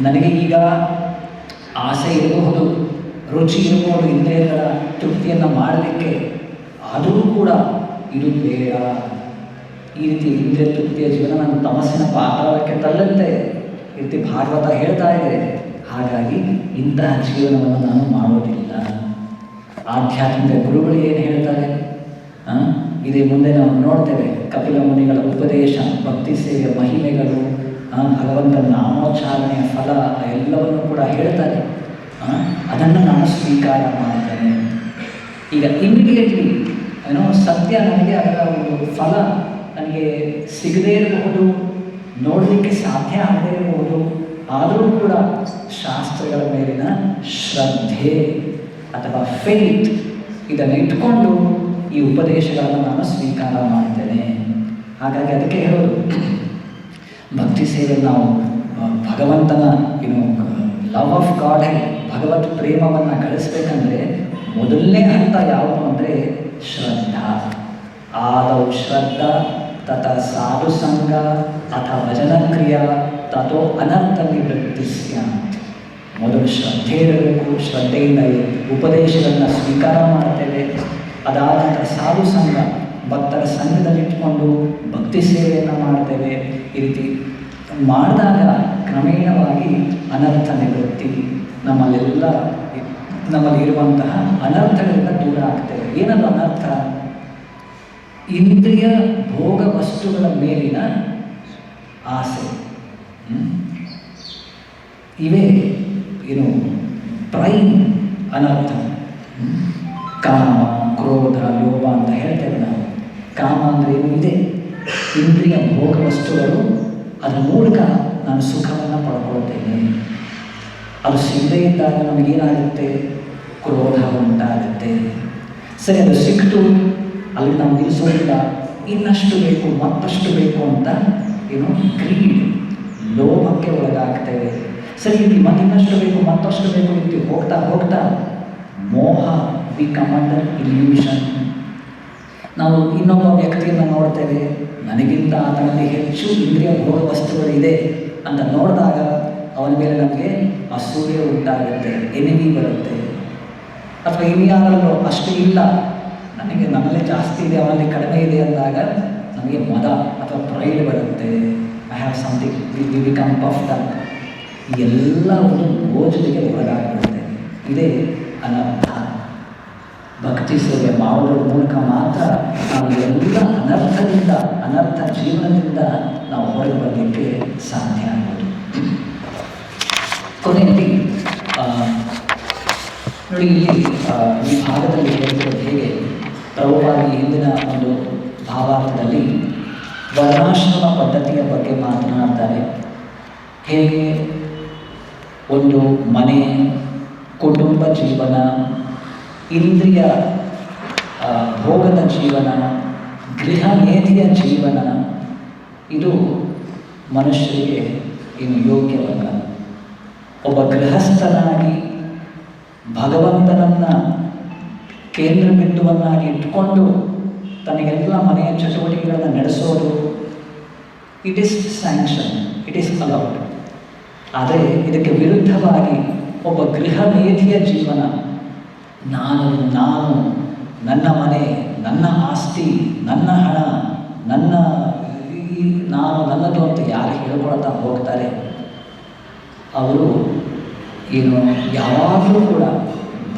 ನನಗೆ ಈಗ ಆಸೆ ಇರಬಹುದು, ರುಚಿ ಇರಬಹುದು ಇಂದ್ರಿಯಗಳ ತೃಪ್ತಿಯನ್ನು ಮಾಡಲಿಕ್ಕೆ, ಆದರೂ ಕೂಡ ಇದು ಬೇಡ. ಈ ರೀತಿ ಇಂದ್ರಿಯ ತೃಪ್ತಿಯ ಜೀವನ ನನ್ನ ತಮಸ್ಸಿನ ಪಾತಾಳಕ್ಕೆ ತಳ್ಳುತ್ತೆ ಈ ರೀತಿ ಭಾಗವತ ಹೇಳ್ತಾ ಇದೆ. ಹಾಗಾಗಿ ಇಂತಹ ಜೀವನವನ್ನು ನಾನು ಮಾಡೋದಿಲ್ಲ. ಆಧ್ಯಾತ್ಮಿಕ ಗುರುಗಳು ಏನು ಹೇಳ್ತಾರೆ ಇದೇ ಮುಂದೆ ನಾವು ನೋಡ್ತೇವೆ. ಕಪಿಲ ಮುನಿಗಳ ಉಪದೇಶ, ಭಕ್ತಿ ಸೇವೆಯ ಮಹಿಮೆಗಳು, ಭಗವಂತನ ನಾಮೋಚ್ಚಾರಣೆಯ ಫಲ ಎಲ್ಲವನ್ನು ಕೂಡ ಹೇಳ್ತಾರೆ. ಅದನ್ನು ನಾನು ಸ್ವೀಕಾರ ಮಾಡ್ತೇನೆ. ಈಗ ಇಮಿಡಿಯೇಟ್ಲಿ ಸತ್ಯ ನನಗೆ ಅದರ ಒಂದು ಫಲ ನನಗೆ ಸಿಗದೇ ಇರಬಹುದು, ನೋಡಲಿಕ್ಕೆ ಸಾಧ್ಯ ಆಗದೇ ಇರಬಹುದು. ಆದರೂ ಕೂಡ ಶಾಸ್ತ್ರಗಳ ಮೇಲಿನ ಶ್ರದ್ಧೆ ಅಥವಾ ಫೇತ್ ಇದನ್ನು ಇಟ್ಕೊಂಡು ಈ ಉಪದೇಶಗಳನ್ನು ನಾನು ಸ್ವೀಕಾರ ಮಾಡ್ತೇನೆ. ಹಾಗಾಗಿ ಅದಕ್ಕೆ ಹೇಳೋದು, ಭಕ್ತಿ ಸೇವೆ ನಾವು ಭಗವಂತನ ಲವ್ ಆಫ್ ಗಾಡ್, ಭಗವತ್ ಪ್ರೇಮವನ್ನು ಗಳಿಸ್ಬೇಕಂದ್ರೆ ಮೊದಲನೇ ಹಂತ ಯಾವುದು ಅಂದರೆ ಶ್ರದ್ಧಾ. ಆದೌ ಶ್ರದ್ಧಾ ತಥ ಸಾಧು ಸಂಘ ಅಥ ಭಜನ ಕ್ರಿಯಾ ತಥೋ ಅನರ್ಥ ನಿವೃತ್ತಿ ಸ್ಯಾತ್. ಮೊದಲು ಶ್ರದ್ಧೆ ಇರಬೇಕು, ಶ್ರದ್ಧೆಯಿಂದ ಉಪದೇಶಗಳನ್ನು ಸ್ವೀಕಾರ ಮಾಡ್ತೇವೆ. ಅದಾದ ನಂತರ ಸಾಧು ಸಂಘ, ಭಕ್ತರ ಸಂಘದಲ್ಲಿಟ್ಟುಕೊಂಡು ಭಕ್ತಿ ಸೇವೆಯನ್ನು ಮಾಡ್ತೇವೆ. ಈ ರೀತಿ ಮಾಡಿದಾಗ ಕ್ರಮೇಣವಾಗಿ ಅನರ್ಥ ನಿವೃತ್ತಿ, ನಮ್ಮಲ್ಲಿ ಇರುವಂತಹ ಅನರ್ಥಗಳಿಂದ ದೂರ ಆಗ್ತೇವೆ. ಏನದು ಅನರ್ಥ? ಇಂದ್ರಿಯ ಭೋಗ ವಸ್ತುಗಳ ಮೇಲಿನ ಆಸೆ, ಇವೇ ಪ್ರೈಮ್ ಅನರ್ಥ. ಕಾಮ, ಕ್ರೋಧ, ಲೋಭ ಅಂತ ಹೇಳ್ತೇವೆ ನಾವು. ಕಾಮ ಅಂದರೆ ಏನು? ಇದೆ ಇಂದ್ರಿಯ ಭೋಗ ವಸ್ತುಗಳು, ಅದರ ಮೂಲಕ ನಾನು ಸುಖವನ್ನು ಪಡ್ಕೊಳ್ತೇನೆ. ಅದು ಸಿಗದೇ ಇದ್ದಾಗ ನಮಗೇನಾಗುತ್ತೆ? ಕ್ರೋಧ ಉಂಟಾಗುತ್ತೆ. ಸರಿ, ಅದು ಸಿಕ್ತು, ಅಲ್ಲಿ ನಾವು ನಿಲ್ಲಿಸೋದಿಲ್ಲ, ಇನ್ನಷ್ಟು ಬೇಕು, ಮತ್ತಷ್ಟು ಬೇಕು ಅಂತ ಗ್ರೀಡ್, ಲೋಭಕ್ಕೆ ಒಳಗಾಗ್ತೇವೆ. ಸರಿ, ಇಲ್ಲಿ ಮತ್ತಿನ್ನಷ್ಟು ಬೇಕು, ಮತ್ತಷ್ಟು ಬೇಕು ಇಲ್ಲಿ ಹೋಗ್ತಾ ಹೋಗ್ತಾ ಮೋಹ, ಬಿಕಮ್ ಅಂಡರ್ ಇಲ್ಯೂಷನ್. ನಾವು ಇನ್ನೊಬ್ಬ ವ್ಯಕ್ತಿಯನ್ನು ನೋಡ್ತೇವೆ, ನನಗಿಂತ ಆತನಲ್ಲಿ ಹೆಚ್ಚು ಇಂದ್ರಿಯ ಭೋಗ ವಸ್ತುಗಳಿದೆ ಅಂತ ನೋಡಿದಾಗ ಅವನ ಮೇಲೆ ನಮಗೆ ಅಸೂಯೆ ಉಂಟಾಗುತ್ತೆ, ಎನಿಮಿ ಬರುತ್ತೆ. ಅಥವಾ ಇನ್ಯಾರಲ್ಲೂ ಅಷ್ಟು ಇಲ್ಲ, ನನ್ನಲ್ಲಿ ಜಾಸ್ತಿ ಇದೆ, ಅವನಲ್ಲಿ ಕಡಿಮೆ ಇದೆ ಅಂದಾಗ ನಮಗೆ ಮದ ಅಥವಾ ಪ್ರೈಡ್ ಬರುತ್ತೆ. I have something, we become puffed up. ಈ ಎಲ್ಲ ಒಂದು ಗೋಜಲಿಗೆ ಒಳಗಾಗ್ಬಿಡುತ್ತೆ. ಇದೇ ಅನರ್ಥ. ಭಕ್ತಿ ಸೇವೆ ಮಾಡೋದ್ರ ಮೂಲಕ ಮಾತ್ರ ನಾವು ಎಲ್ಲ ಅನರ್ಥದಿಂದ, ಅನರ್ಥ ಜೀವನದಿಂದ ನಾವು ಹೊರಗೆ ಬರಲಿಕ್ಕೆ ಸಾಧ್ಯ ಆಗೋದು. ಕೊನೆಯಲ್ಲಿ ನೋಡಿ, ಇಲ್ಲಿ ಈ ಭಾಗದಲ್ಲಿ ಹೇಳಿರೋದು ಹೇಗೆ, ಪ್ರಭುವಾಗಿ ಹಿಂದಿನ ಒಂದು ಭಾವಾರ್ಥದಲ್ಲಿ ವರ್ಣಾಶ್ರಮ ಪದ್ಧತಿಯ ಬಗ್ಗೆ ಮಾತನಾಡ್ತಾರೆ. ಹೇಗೆ ಒಂದು ಮನೆ, ಕುಟುಂಬ ಜೀವನ, ಇಂದ್ರಿಯ ಭೋಗದ ಜೀವನ, ಗೃಹಮೇಧಿಯ ಜೀವನ, ಇದು ಮನುಷ್ಯರಿಗೆ ಇನ್ನು ಯೋಗ್ಯವಲ್ಲ. ಒಬ್ಬ ಗೃಹಸ್ಥನಾಗಿ ಭಗವಂತನನ್ನು ಕೇಂದ್ರ ಬಿಂದುವನ್ನಾಗಿ ಇಟ್ಟುಕೊಂಡು ತನಗೆಲ್ಲ ಮನೆಯ ಚಟುವಟಿಕೆಗಳನ್ನು ನಡೆಸೋದು, it is sanction, it is allowed. ಆದರೆ ಇದಕ್ಕೆ ವಿರುದ್ಧವಾಗಿ ಒಬ್ಬ ಗೃಹಮೇಧಿಯ ಜೀವನ, ನಾನು ನನ್ನ ಮನೆ, ನನ್ನ ಆಸ್ತಿ, ನನ್ನ ಹಣ, ನನ್ನದು ಅಂತ ಯಾರು ಹೇಳ್ಕೊಳ್ತಾ ಹೋಗ್ತಾರೆ, ಅವರು ಯಾವಾಗಲೂ ಕೂಡ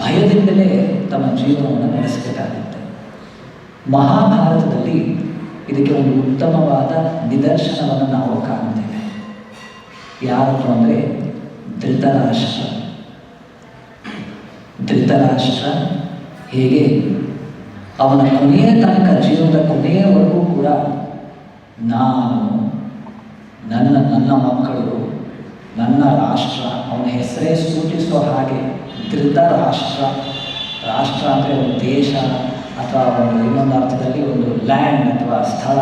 ಭಯದಿಂದಲೇ ತಮ್ಮ ಜೀವನವನ್ನು ನಡೆಸಬೇಕಾಗುತ್ತೆ. ಮಹಾಭಾರತದಲ್ಲಿ ಇದಕ್ಕೆ ಒಂದು ಉತ್ತಮವಾದ ನಿದರ್ಶನವನ್ನು ನಾವು ಕಾಣುತ್ತೇವೆ. ಯಾರದು ಅಂದರೆ ಧೃತರಾಷ್ಟ್ರ. ಧೃತರಾಷ್ಟ್ರ ಹೇಗೆ ಅವನ ಕೊನೆಯ ತನಕ, ಜೀವನದ ಕೊನೆಯವರೆಗೂ ಕೂಡ ನಾನು, ನನ್ನ ಮಕ್ಕಳು, ನನ್ನ ರಾಷ್ಟ್ರ, ಅವನ ಹೆಸರೇ ಸೂಚಿಸುವ ಹಾಗೆ ಧೃತರಾಷ್ಟ್ರ. ರಾಷ್ಟ್ರ ಅಂದರೆ ಒಂದು ದೇಶ ಅಥವಾ ಒಂದು ಇನ್ನೊಂದು ಅರ್ಥದಲ್ಲಿ ಒಂದು ಲ್ಯಾಂಡ್ ಅಥವಾ ಸ್ಥಳ,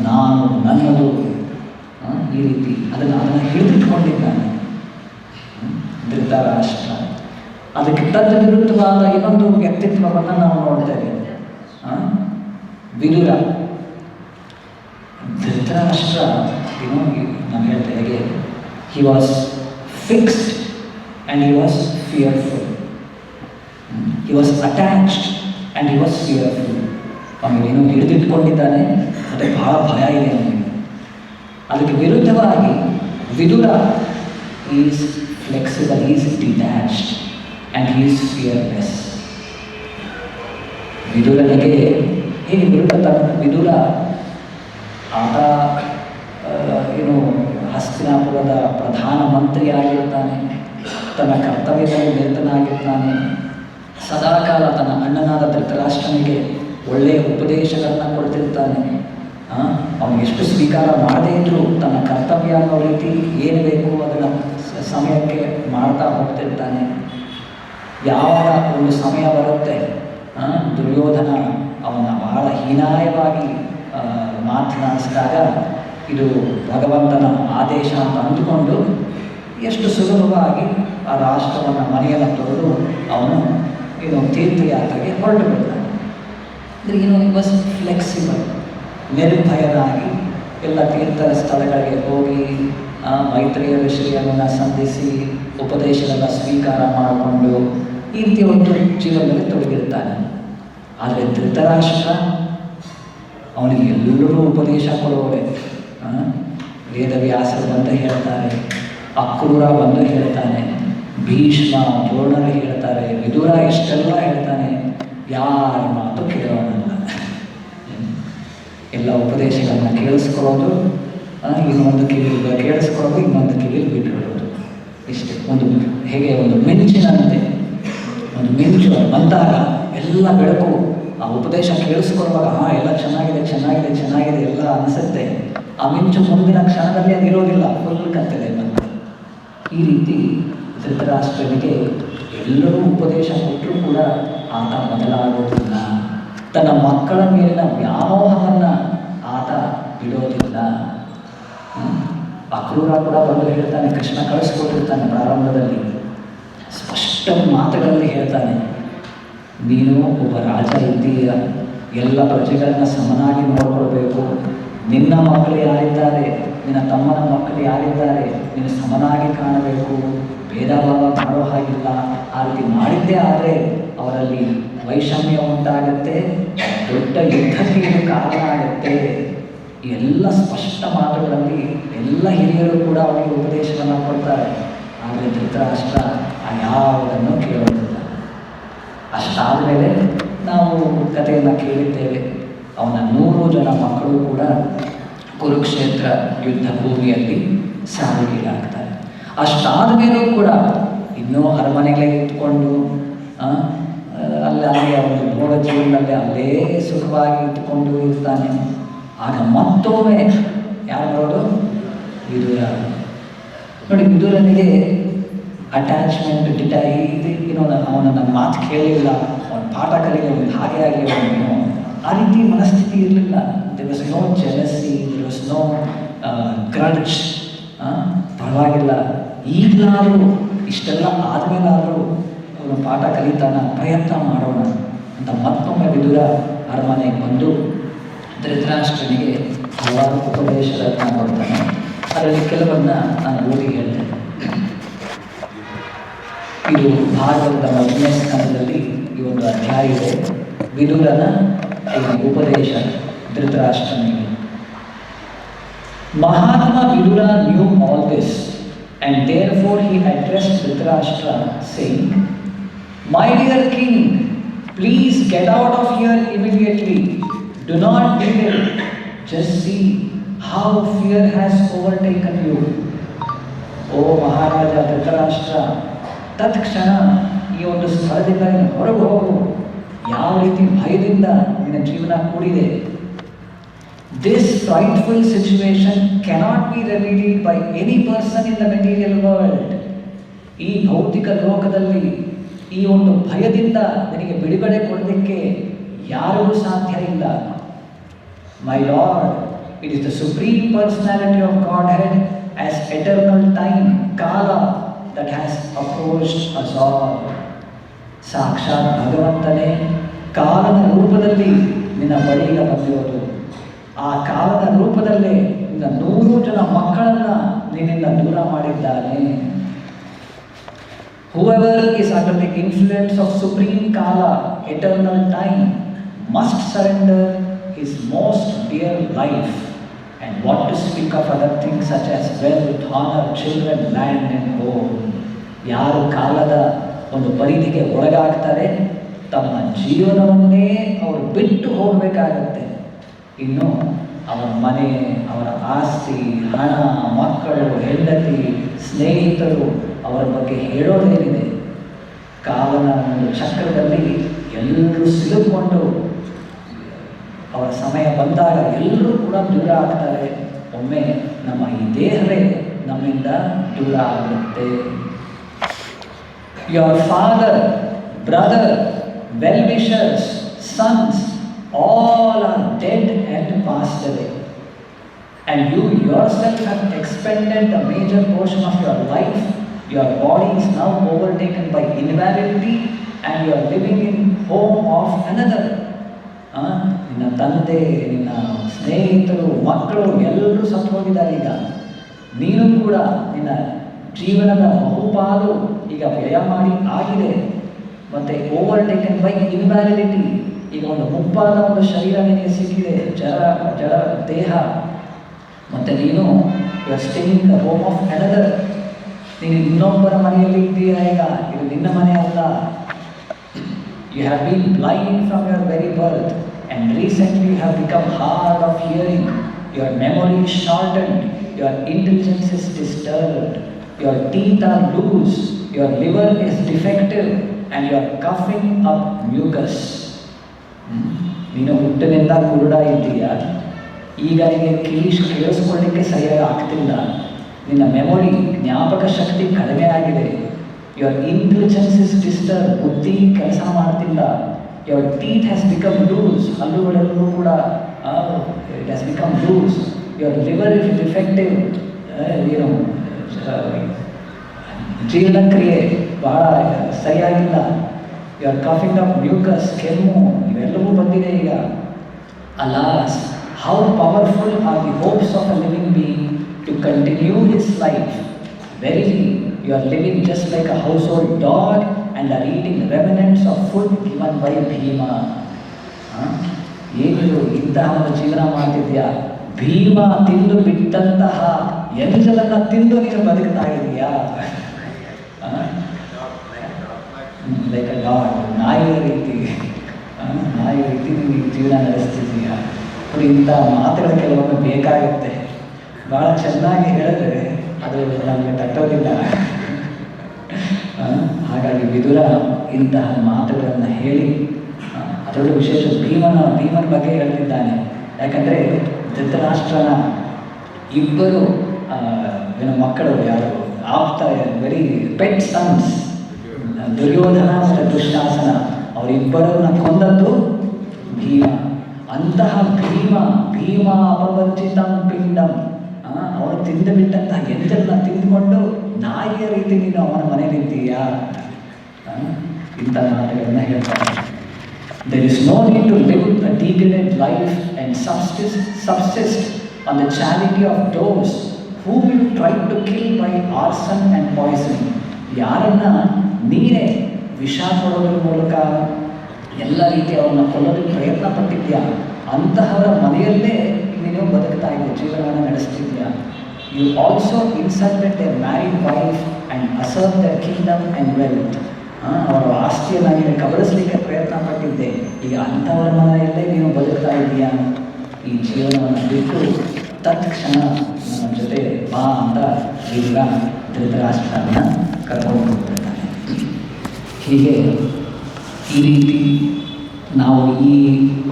ನಾನು, ನನ್ನದು, ಈ ರೀತಿ ಅದನ್ನು ಹಿಡಿದಿಟ್ಕೊಂಡಿದ್ದಾನೆ ಧೃತರಾಷ್ಟ್ರ. ಅದಕ್ಕೆ ತದ್ವಿರುದ್ಧವಾದ ಇನ್ನೊಂದು ವ್ಯಕ್ತಿತ್ವವನ್ನು ನಾವು ನೋಡ್ತೇವೆ, ವಿದುರ. ಧೃತರಾಷ್ಟ್ರ ನಾವು ಹೇಳ್ತೇವೆ ಹೇಗೆ, he was fixed and he was fearful. He was attached and he was fearful. ಅವನಿಗೇನೋ ಹಿಡಿದಿಟ್ಕೊಂಡಿದ್ದಾನೆ ಮತ್ತು ಬಹಳ ಭಯ ಇದೆ ಅವನಿಗೆ. ಅದಕ್ಕೆ ವಿರುದ್ಧವಾಗಿ Vidura is flexible, is detached and he is fearless. ವಿದುರನಿಗೆ ಹೇಗೆ ವಿದುರ ಆತ ಹಸ್ತಿನಾಪುರದ ಪ್ರಧಾನಮಂತ್ರಿಯಾಗಿರ್ತಾನೆ, ತನ್ನ ಕರ್ತವ್ಯದಲ್ಲಿ ನಿರತನಾಗಿರ್ತಾನೆ, ಸದಾಕಾಲ ತನ್ನ ಅಣ್ಣನಾದ ಧೃತರಾಷ್ಟ್ರನಿಗೆ ಒಳ್ಳೆಯ ಉಪದೇಶಗಳನ್ನು ಕೊಡ್ತಿರ್ತಾನೆ. ಅವನು ಎಷ್ಟು ಸ್ವೀಕಾರ ಮಾಡದೇ ಇದ್ದರೂ ತನ್ನ ಕರ್ತವ್ಯ ಅನ್ನೋ ರೀತಿ ಏನು ಬೇಕು ಅದನ್ನು ಸಮಯಕ್ಕೆ ಮಾಡ್ತಾ ಹೋಗ್ತಿರ್ತಾನೆ. ಯಾವಾಗ ಒಂದು ಸಮಯ ಬರುತ್ತೆ, ದುರ್ಯೋಧನ ಅವನ ಬಹಳ ಹೀನಾಯವಾಗಿ ಮಾತನಾಡಿಸಿದಾಗ ಇದು ಭಗವಂತನ ಆದೇಶ ಅಂತ ಅಂದುಕೊಂಡು ಎಷ್ಟು ಸುಲಭವಾಗಿ ಆ ರಾಷ್ಟ್ರವನ್ನು ಮನೆಯನ್ನು ತೊರೆದು ಅವನು ತೀರ್ಥಯಾತ್ರೆಗೆ ಹೊರಟು ಬಿಡ್ತಾನೆ. ಅಂದರೆ ವಾಸ್ ಫ್ಲೆಕ್ಸಿಬಲ್, ನಿರ್ಭಯನಾಗಿ ಎಲ್ಲ ತೀರ್ಥ ಸ್ಥಳಗಳಿಗೆ ಹೋಗಿ ಮೈತ್ರಿಯ ಋಷಿಯನ್ನು ಸಂಧಿಸಿ ಉಪದೇಶಗಳ ಸ್ವೀಕಾರ ಮಾಡಿಕೊಂಡು ಈ ರೀತಿಯ ಒಂದು ಜೀವನದಲ್ಲಿ ತೊಡಗಿರ್ತಾನೆ. ಆದರೆ ಧೃತರಾಷ್ಟ್ರ ಅವನಿಗೆ ಎಲ್ಲರೂ ಉಪದೇಶ ಕೊಡುವವರೇ. ವೇದವ್ಯಾಸರು ಬಂದು ಹೇಳ್ತಾರೆ, ಅಕ್ರೂರ ಬಂದು ಹೇಳ್ತಾನೆ, ಭೀಷ್ಮ, ದ್ರೋಣರು ಹೇಳ್ತಾರೆ, ವಿದುರ ಇಷ್ಟೆಲ್ಲ ಹೇಳ್ತಾನೆ, ಯಾರ ಮಾತು ಕೇಳೋಣಲ್ಲ. ಎಲ್ಲ ಉಪದೇಶಗಳನ್ನ ಕೇಳಿಸ್ಕೊಳ್ಳೋದು, ಇನ್ನೊಂದು ಕಿವಿಗೆ ಕೇಳಿಸ್ಕೊಳ್ಳೋದು, ಇನ್ನೊಂದು ಕಿವಿಗೆ ಬಿಟ್ಟುಬಿಡೋದು. ಇಷ್ಟೇ. ಹೇಗೆ ಒಂದು ಮಿಂಚಿನಂತೆ, ಒಂದು ಮಿಂಚು ಬಂದಾಗ ಎಲ್ಲ ಬೆಳಕು ಆ ಉಪದೇಶ ಕೇಳಿಸ್ಕೊಳ್ಳುವಾಗ ಎಲ್ಲ ಚೆನ್ನಾಗಿದೆ ಚೆನ್ನಾಗಿದೆ ಚೆನ್ನಾಗಿದೆ ಎಲ್ಲ ಅನಿಸುತ್ತೆ. ಆ ಮಿಂಚು ಮುಂದಿನ ಕ್ಷಣದಲ್ಲಿ ಅದು ಇರೋದಿಲ್ಲ, ಫುಲ್ ಕತ್ತಲೆ ಬಂತು. ಈ ರೀತಿ ಧೃತರಾಷ್ಟ್ರನಿಗೆ ಎಲ್ಲರೂ ಉಪದೇಶ ಕೊಟ್ಟರೂ ಕೂಡ ಆತ ಬದಲಾಗೋದಿಲ್ಲ. ತನ್ನ ಮಕ್ಕಳ ಮೇಲಿನ ವ್ಯಾಮೋಹವನ್ನು ಆತ ಬಿಡೋದಿಲ್ಲ. ಅಕ್ರೂರ ಕೂಡ ಬಂದು ಹೇಳ್ತಾನೆ, ಕೃಷ್ಣ ಕಳಿಸ್ಕೊಟ್ಟಿರ್ತಾನೆ ಪ್ರಾರಂಭದಲ್ಲಿ, ಸ್ಪಷ್ಟ ಮಾತುಗಳಲ್ಲಿ ಹೇಳ್ತಾನೆ, ನೀನು ಒಬ್ಬ ರಾಜ ಇದ್ದೀಯ, ಎಲ್ಲ ಪ್ರಜೆಗಳನ್ನ ಸಮನಾಗಿ ನೋಡ್ಕೊಳ್ಬೇಕು, ನಿನ್ನ ಮಕ್ಕಳು ಯಾರಿದ್ದಾರೆ, ನಿನ್ನ ತಮ್ಮನ ಮಕ್ಕಳು ಯಾರಿದ್ದಾರೆ, ನೀನು ಸಮನಾಗಿ ಕಾಣಬೇಕು, ಭೇದ ಭಾವ ಮಾಡೋ ಹಾಗಿಲ್ಲ. ಆ ರೀತಿ ಮಾಡಿದ್ದೇ ಆದರೆ ಅವರಲ್ಲಿ ವೈಷಮ್ಯ ಉಂಟಾಗುತ್ತೆ, ದೊಡ್ಡ ಯುದ್ಧಕ್ಕೆ ಇದು ಕಾರಣ ಆಗುತ್ತೆ. ಎಲ್ಲ ಸ್ಪಷ್ಟ ಮಾತುಗಳಲ್ಲಿ ಎಲ್ಲ ಹಿರಿಯರು ಕೂಡ ಅವರಿಗೆ ಉಪದೇಶವನ್ನು ಕೊಡ್ತಾರೆ. ಆದರೆ ಧೃತರಾಷ್ಟ್ರ ಯಾವುದನ್ನು ಕೇಳೋದಿಲ್ಲ. ಅಷ್ಟಾದ ಮೇಲೆ ನಾವು ಕಥೆಯನ್ನು ಕೇಳಿದ್ದೇವೆ, ಅವನ 100 ಜನ ಮಕ್ಕಳು ಕೂಡ ಕುರುಕ್ಷೇತ್ರ ಯುದ್ಧ ಭೂಮಿಯಲ್ಲಿ ಸಾವಿಗೀಡಾಗ್ತಾರೆ. ಅಷ್ಟಾದ ಮೇಲೂ ಕೂಡ ಇನ್ನೂ ಅರಮನೆಗಳೇ ಇಟ್ಕೊಂಡು ಅಲ್ಲಿ ಒಂದು ಮೋಡ ಜೀವನದಲ್ಲಿ ಅಲ್ಲೇ ಸುಖವಾಗಿ ಇಟ್ಕೊಂಡು ಇರ್ತಾನೆ. ಆಗ ಮತ್ತೊಮ್ಮೆ ಯಾರು ಬರೋದು? ವಿದುರ. ನೋಡಿ, ವಿದುರನಿಗೆ ಅಟ್ಯಾಚ್ಮೆಂಟ್ ಅವನ ನನ್ನ ಮಾತು ಕೇಳಲಿಲ್ಲ, ಅವನ ಪಾಠ ಕಲಿಯಲಿಲ್ಲ, ಹಾಗೆ ಆಗಲಿ ಅವನು ಆ ರೀತಿ ಮನಸ್ಥಿತಿ ಇರಲಿಲ್ಲ. There was no jealousy, there was no grudge. ಪರವಾಗಿಲ್ಲ, ಈಗಲಾದರೂ ಇಷ್ಟೆಲ್ಲ ಆದಮೇಲಾದರೂ ಅವನು ಪಾಠ ಕಲಿತಾನ, ಪ್ರಯತ್ನ ಮಾಡೋಣ ಅಂತ ಮತ್ತೊಮ್ಮೆ ವಿದುರ ಅರಮನೆಗೆ ಬಂದು ಧೃತರಾಷ್ಟ್ರನಿಗೆ ಹಲವಾರು ಉಪದೇಶಗಳನ್ನು ಕೊಡ್ತಾನೆ. ಅದರಲ್ಲಿ ಕೆಲವನ್ನ ನಾನು ಓದಿ ಹೇಳ್ತೇನೆ. ಇದು ಭಾಗವತದ 1ನೇ ಸ್ಕಂದದಲ್ಲಿ ಈ ಒಂದು ಅಧ್ಯಾಯ ಇದೆ. ವಿದುರನ ಉಪದೇಶ ಧೃತರಾಷ್ಟ್ರನಿಗೆ. Mahatma Vidura knew all this, and therefore he addressed Dhritarashtra saying, My dear king, please get out of here immediately. Do not delay. Just see how fear has overtaken you. ಓ ಮಹಾರಾಜ ಧೃತರಾಷ್ಟ್ರ, ತತ್ಕ್ಷಣ ಈ ಒಂದು ಸ್ಥಳದಿಂದ ಹೊರಗೆ ಹೋಗು. ಯಾವ ರೀತಿ ಭಯದಿಂದ ನಿನ್ನ ಜೀವನ ಕೂಡಿದೆ. This frightful situation cannot be remedied by any person in the material world. ಈ ಭೌತಿಕ ಲೋಕದಲ್ಲಿ ಈ ಒಂದು ಭಯದಿಂದ ನಿನಗೆ ಬಿಡುಗಡೆ ಕೊಡಲಿಕ್ಕೆ ಯಾರಿಗೂ ಸಾಧ್ಯ ಇಲ್ಲ. My Lord, it is the supreme personality of Godhead as eternal time, Kala, that has approached us all. ಸಾಕ್ಷಾತ್ ಭಗವಂತನೇ ಕಾಲದ ರೂಪದಲ್ಲಿ ನಿನ್ನ ಬಳಿಗೆ ಬಂದಿರೋದು. ಆ ಕಾಲದ ರೂಪದಲ್ಲೇ ನಿನ್ನ 100 ಜನ ಮಕ್ಕಳನ್ನು ನಿನ್ನಿಂದ ದೂರ ಮಾಡಿದ್ದಾನೆ. Whoever is under the influence of supreme Kala, eternal time, must surrender his most dear life. And what to speak of other things such as wealth, honor, children, land and home. ಯಾರು ಕಾಲದ ಒಂದು ಪರಿಧಿಗೆ ಒಳಗಾಗ್ತಾರೆ, ತಮ್ಮ ಜೀವನವನ್ನೇ ಅವರು ಬಿಟ್ಟು ಹೋಗಬೇಕಾಗತ್ತೆ. ಇನ್ನು ಅವರ ಮನೆ, ಅವರ ಆಸ್ತಿ, ಹಣ, ಮಕ್ಕಳು, ಹೆಂಡತಿ, ಸ್ನೇಹಿತರು, ಅವರ ಬಗ್ಗೆ ಹೇಳೋದೇನಿದೆ. ಕಾಲನ ಒಂದು ಚಕ್ರದಲ್ಲಿ ಎಲ್ಲರೂ ಸಿಲುಕೊಂಡು ಅವರ ಸಮಯ ಬಂದಾಗ ಎಲ್ಲರೂ ಕೂಡ ದೂರ ಆಗ್ತಾರೆ. ಒಮ್ಮೆ ನಮ್ಮ ಈ ದೇಹವೇ ನಮ್ಮಿಂದ ದೂರ ಆಗುತ್ತೆ. Your father, brother, well-wishers, sons, all are dead and passed away. And you yourself have expended the major portion of your life. Your body is now overtaken by invalidity and you are living in home of another. ನಿನ್ನ ತಂದೆ, ನಿನ್ನ ಸ್ನೇಹಿತರು, ಮಕ್ಕಳು ಎಲ್ಲರೂ ಸತ್ತು ಹೋಗಿದ್ದಾರೆ. ಈಗ ನೀನು ಕೂಡ ನಿನ್ನ ಜೀವನದ ಬಹುಪಾಲು ಈಗ ವ್ಯಯ ಮಾಡಿ ಆಗಿದೆ. ಮತ್ತು ಓವರ್ಟೇಕನ್ ಬೈ ಇನ್ವ್ಯಾಲಿಡಿಟಿ, ಈಗ ಒಂದು ಮುಪ್ಪಾದ ಒಂದು ಶರೀರ ನಿನಗೆ ಸಿಕ್ಕಿದೆ, ಜಡ ದೇಹ. ಮತ್ತು ನೀನು you are staying the home of another. ನೀನು ಇನ್ನೊಬ್ಬರ ಮನೆಯಲ್ಲಿ ಇದ್ದೀಯ. ಈಗ ಇದು ನಿನ್ನ ಮನೆ ಅಲ್ಲ. You have been blind from your very birth and recently you have become hard of hearing. Your memory is shortened, your intelligence is disturbed, your teeth are loose, your liver is defective and you are coughing up mucus. ನೀನು ಹುಟ್ಟಿನಿಂದ ಕುರುಡ ಇದ್ದೀಯ. ಈಗ ನಿನಗೆ ಕೇಳಿಸ್ಕೊಳ್ಳಿಕ್ಕೆ ಸರಿಯಾಗಿ ಆಗ್ತಿಲ್ಲ. ನಿನ್ನ memory, ಜ್ಞಾಪಕ ಶಕ್ತಿ ಕಡಿಮೆ ಆಗಿದೆ. Your intelligence is disturbed, ಬುದ್ಧಿ ಕೆಲಸ ಮಾಡ್ತಿಲ್ಲ. Your teeth has become loose, ಹಲ್ಲುಗಳೆಲ್ಲವೂ ಕೂಡ it has become loose. Your liver is defective, ಜೀರ್ಣಕ್ರಿಯೆ ಬಹಳ ಸರಿಯಾಗಿಲ್ಲ. You are coughing up mucus, ಕೆಮ್ಮು ಇವೆಲ್ಲವೂ ಬಂದಿದೆ ಈಗ. Alas, how powerful are the hopes of a living being to continue his life. Verily, you are living just like a household dog and are eating remnants of food given by Bhima. ಏನಿದು ಇಂತಹ ಒಂದು ಜೀವನ ಮಾಡ್ತಿದ್ಯಾ? ಭೀಮ ತಿಂದು ಬಿಟ್ಟಂತಹ ಎಂಜಲನ್ನು ತಿಂದು ನೀನು ಬದುಕ್ತಾ ಇದೆಯಾ? ಲೈಕ್ ಅ ಡಾಗ್, ನಾಯಿಯ ರೀತಿ ನೀನು ಜೀವನ ನಡೆಸ್ತಿದ್ದೀಯಾ? ಇಂಥ ಮಾತುಗಳು ಕೆಲವೊಮ್ಮೆ ಬೇಕಾಗುತ್ತೆ. ಭಾಳ ಚೆನ್ನಾಗಿ ಹೇಳಿದ್ರೆ ಅದು ನಮಗೆ ತಟ್ಟೋದಿಲ್ಲ. ಹಾಗಾಗಿ ವಿದುರ ಇಂತಹ ಮಾತುಗಳನ್ನು ಹೇಳಿ, ಅದರಲ್ಲೂ ವಿಶೇಷ ಭೀಮನ ಬಗ್ಗೆ ಹೇಳ್ತಿದ್ದಾನೆ. ಯಾಕಂದರೆ ಧೃತರಾಷ್ಟ್ರನ ಇಬ್ಬರು ಮಕ್ಕಳು ಯಾರು ಆಪ್ತ, ವೆರಿ ಪೆಟ್ ಸನ್ಸ್, ದುರ್ಯೋಧನ ಮತ್ತು ದುಶ್ಯಾಸನ, ಅವರಿಬ್ಬರನ್ನ ಕೊಂದದ್ದು ಭೀಮ. ಅಂತಹ ಭೀಮ ಅಪವರ್ಜಿತಂ ಪಿಂಡಂ, ಅವನು ತಿಂದು ಬಿಟ್ಟಂತಹ ಎಂಜಲನ್ನ ತಿಂದುಕೊಂಡು ನಾಯಿಯ ರೀತಿ ನೀನು ಅವನ ಮನೆಯಲ್ಲಿದ್ದೀಯಾ? ಇಂಥ ಮಾತುಗಳನ್ನ ಹೇಳ್ತಾರೆ. There is no need to live a degraded life and subsist on the charity of those who will try to kill by arson and poison. ಯಾರನ್ನ ನೀನೇ ವಿಷ ಕೊಡೋದ್ರ ಮೂಲಕ ಎಲ್ಲ ರೀತಿ ಅವ್ರನ್ನ ಕೊಲ್ಲೋದಕ್ಕೆ ಪ್ರಯತ್ನ ಪಟ್ಟಿದ್ಯಾ, ಅಂತಹವರ ಮನೆಯಲ್ಲೇ ನೀನು ಬದುಕ್ತಾ ಇದೆಯಾ, ಜೀವನವನ್ನು ನಡೆಸ್ತಿದ್ಯಾ. You also insulted their married wife and usurped their kingdom and wealth. ಅವರ ಆಸ್ತಿಯನ್ನು ಕಬಳಿಸಲಿಕ್ಕೆ ಪ್ರಯತ್ನ ಪಟ್ಟಿದ್ದೆ. ಈಗ ಅಂಥವರ ಮನೆಯಲ್ಲೇ ನೀನು ಬದುಕ್ತಾ ಇದೆಯಾ? ಈ ಜೀವನವನ್ನು ಬಿಟ್ಟು ತತ್ಕ್ಷಣ ನನ್ನ ಜೊತೆ ಬಾ ಅಂತ ಈಗ ಧೃತರಾಷ್ಟ್ರನ ಕರ್ಕೊಂಡು ಹೋಗ್ತಿರ್ತಾನೆ. ಹೀಗೆ ಈ ರೀತಿ ನಾವು ಈ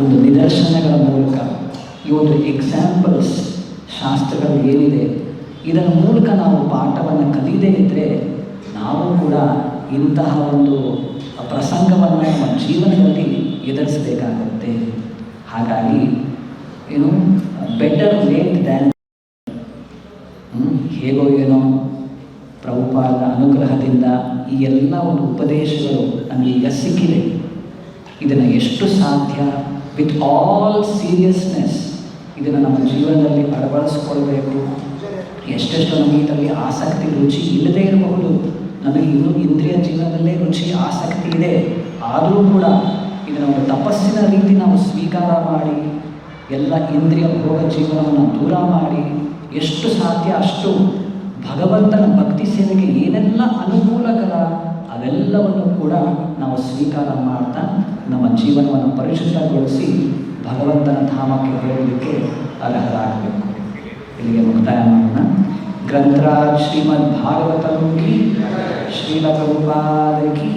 ಒಂದು ನಿದರ್ಶನಗಳ ಮೂಲಕ, ಈ ಒಂದು ಎಕ್ಸಾಂಪಲ್ಸ್ ಶಾಸ್ತ್ರಗಳು ಏನಿದೆ ಇದರ ಮೂಲಕ ನಾವು ಪಾಠವನ್ನು ಕಲಿಯದೇ ಇದ್ದರೆ ನಾವು ಕೂಡ ಇಂತಹ ಒಂದು ಪ್ರಸಂಗವನ್ನು ನಮ್ಮ ಜೀವನದಲ್ಲಿ ಎದುರಿಸಬೇಕಾಗುತ್ತೆ. ಹಾಗಾಗಿ ಏನು ಬೆಟರ್ ಲೇಟ್ ದ್ಯಾನ್ ಹೇಗೋ ಏನೋ ಪ್ರಭುಪಾದ ಅನುಗ್ರಹದಿಂದ ಈ ಎಲ್ಲ ಒಂದು ಉಪದೇಶಗಳು ನಮಗೆ ಈಗ ಸಿಕ್ಕಿದೆ. ಇದನ್ನು ಎಷ್ಟು ಸಾಧ್ಯ ವಿತ್ ಆಲ್ ಸೀರಿಯಸ್ನೆಸ್ ಇದನ್ನು ನಮ್ಮ ಜೀವನದಲ್ಲಿ ಅಳವಡಿಸ್ಕೊಳ್ಬೇಕು. ಎಷ್ಟೆಷ್ಟು ನಮಗೆ ಇದರಲ್ಲಿ ಆಸಕ್ತಿ ರುಚಿ ಇಲ್ಲದೇ ಇರಬಹುದು, ನಮಗೆ ಇನ್ನೂ ಇಂದ್ರಿಯ ಜೀವನದಲ್ಲೇ ರುಚಿ ಆಸಕ್ತಿ ಇದೆ, ಆದರೂ ಕೂಡ ಇದನ್ನು ಒಂದು ತಪಸ್ಸಿನ ರೀತಿ ನಾವು ಸ್ವೀಕಾರ ಮಾಡಿ ಎಲ್ಲ ಇಂದ್ರಿಯ ಭೋಗ ಜೀವನವನ್ನು ದೂರ ಮಾಡಿ ಎಷ್ಟು ಸಾಧ್ಯ ಅಷ್ಟು ಭಗವಂತನ ಭಕ್ತಿ ಸೇವೆಗೆ ಏನೆಲ್ಲ ಅನುಕೂಲಕರ ಅವೆಲ್ಲವನ್ನು ಕೂಡ ನಾವು ಸ್ವೀಕಾರ ಮಾಡ್ತಾ ನಮ್ಮ ಜೀವನವನ್ನು ಪರಿಶುದ್ಧಗೊಳಿಸಿ ಭಗವಂತನ ಧಾಮಕ್ಕೆ ಹೇಳಲಿಕ್ಕೆ ಅರ್ಹರಾಗಬೇಕು. ಇಲ್ಲಿಗೆ ಮುಕ್ತಾಯ ಮಾಡೋಣ. ಗ್ರಂಥರಾಜ್ ಶ್ರೀಮದ್ ಭಾಗವತಂ ಕಿ ಶ್ರೀಲ ಪ್ರಭುಪಾದ ಕಿ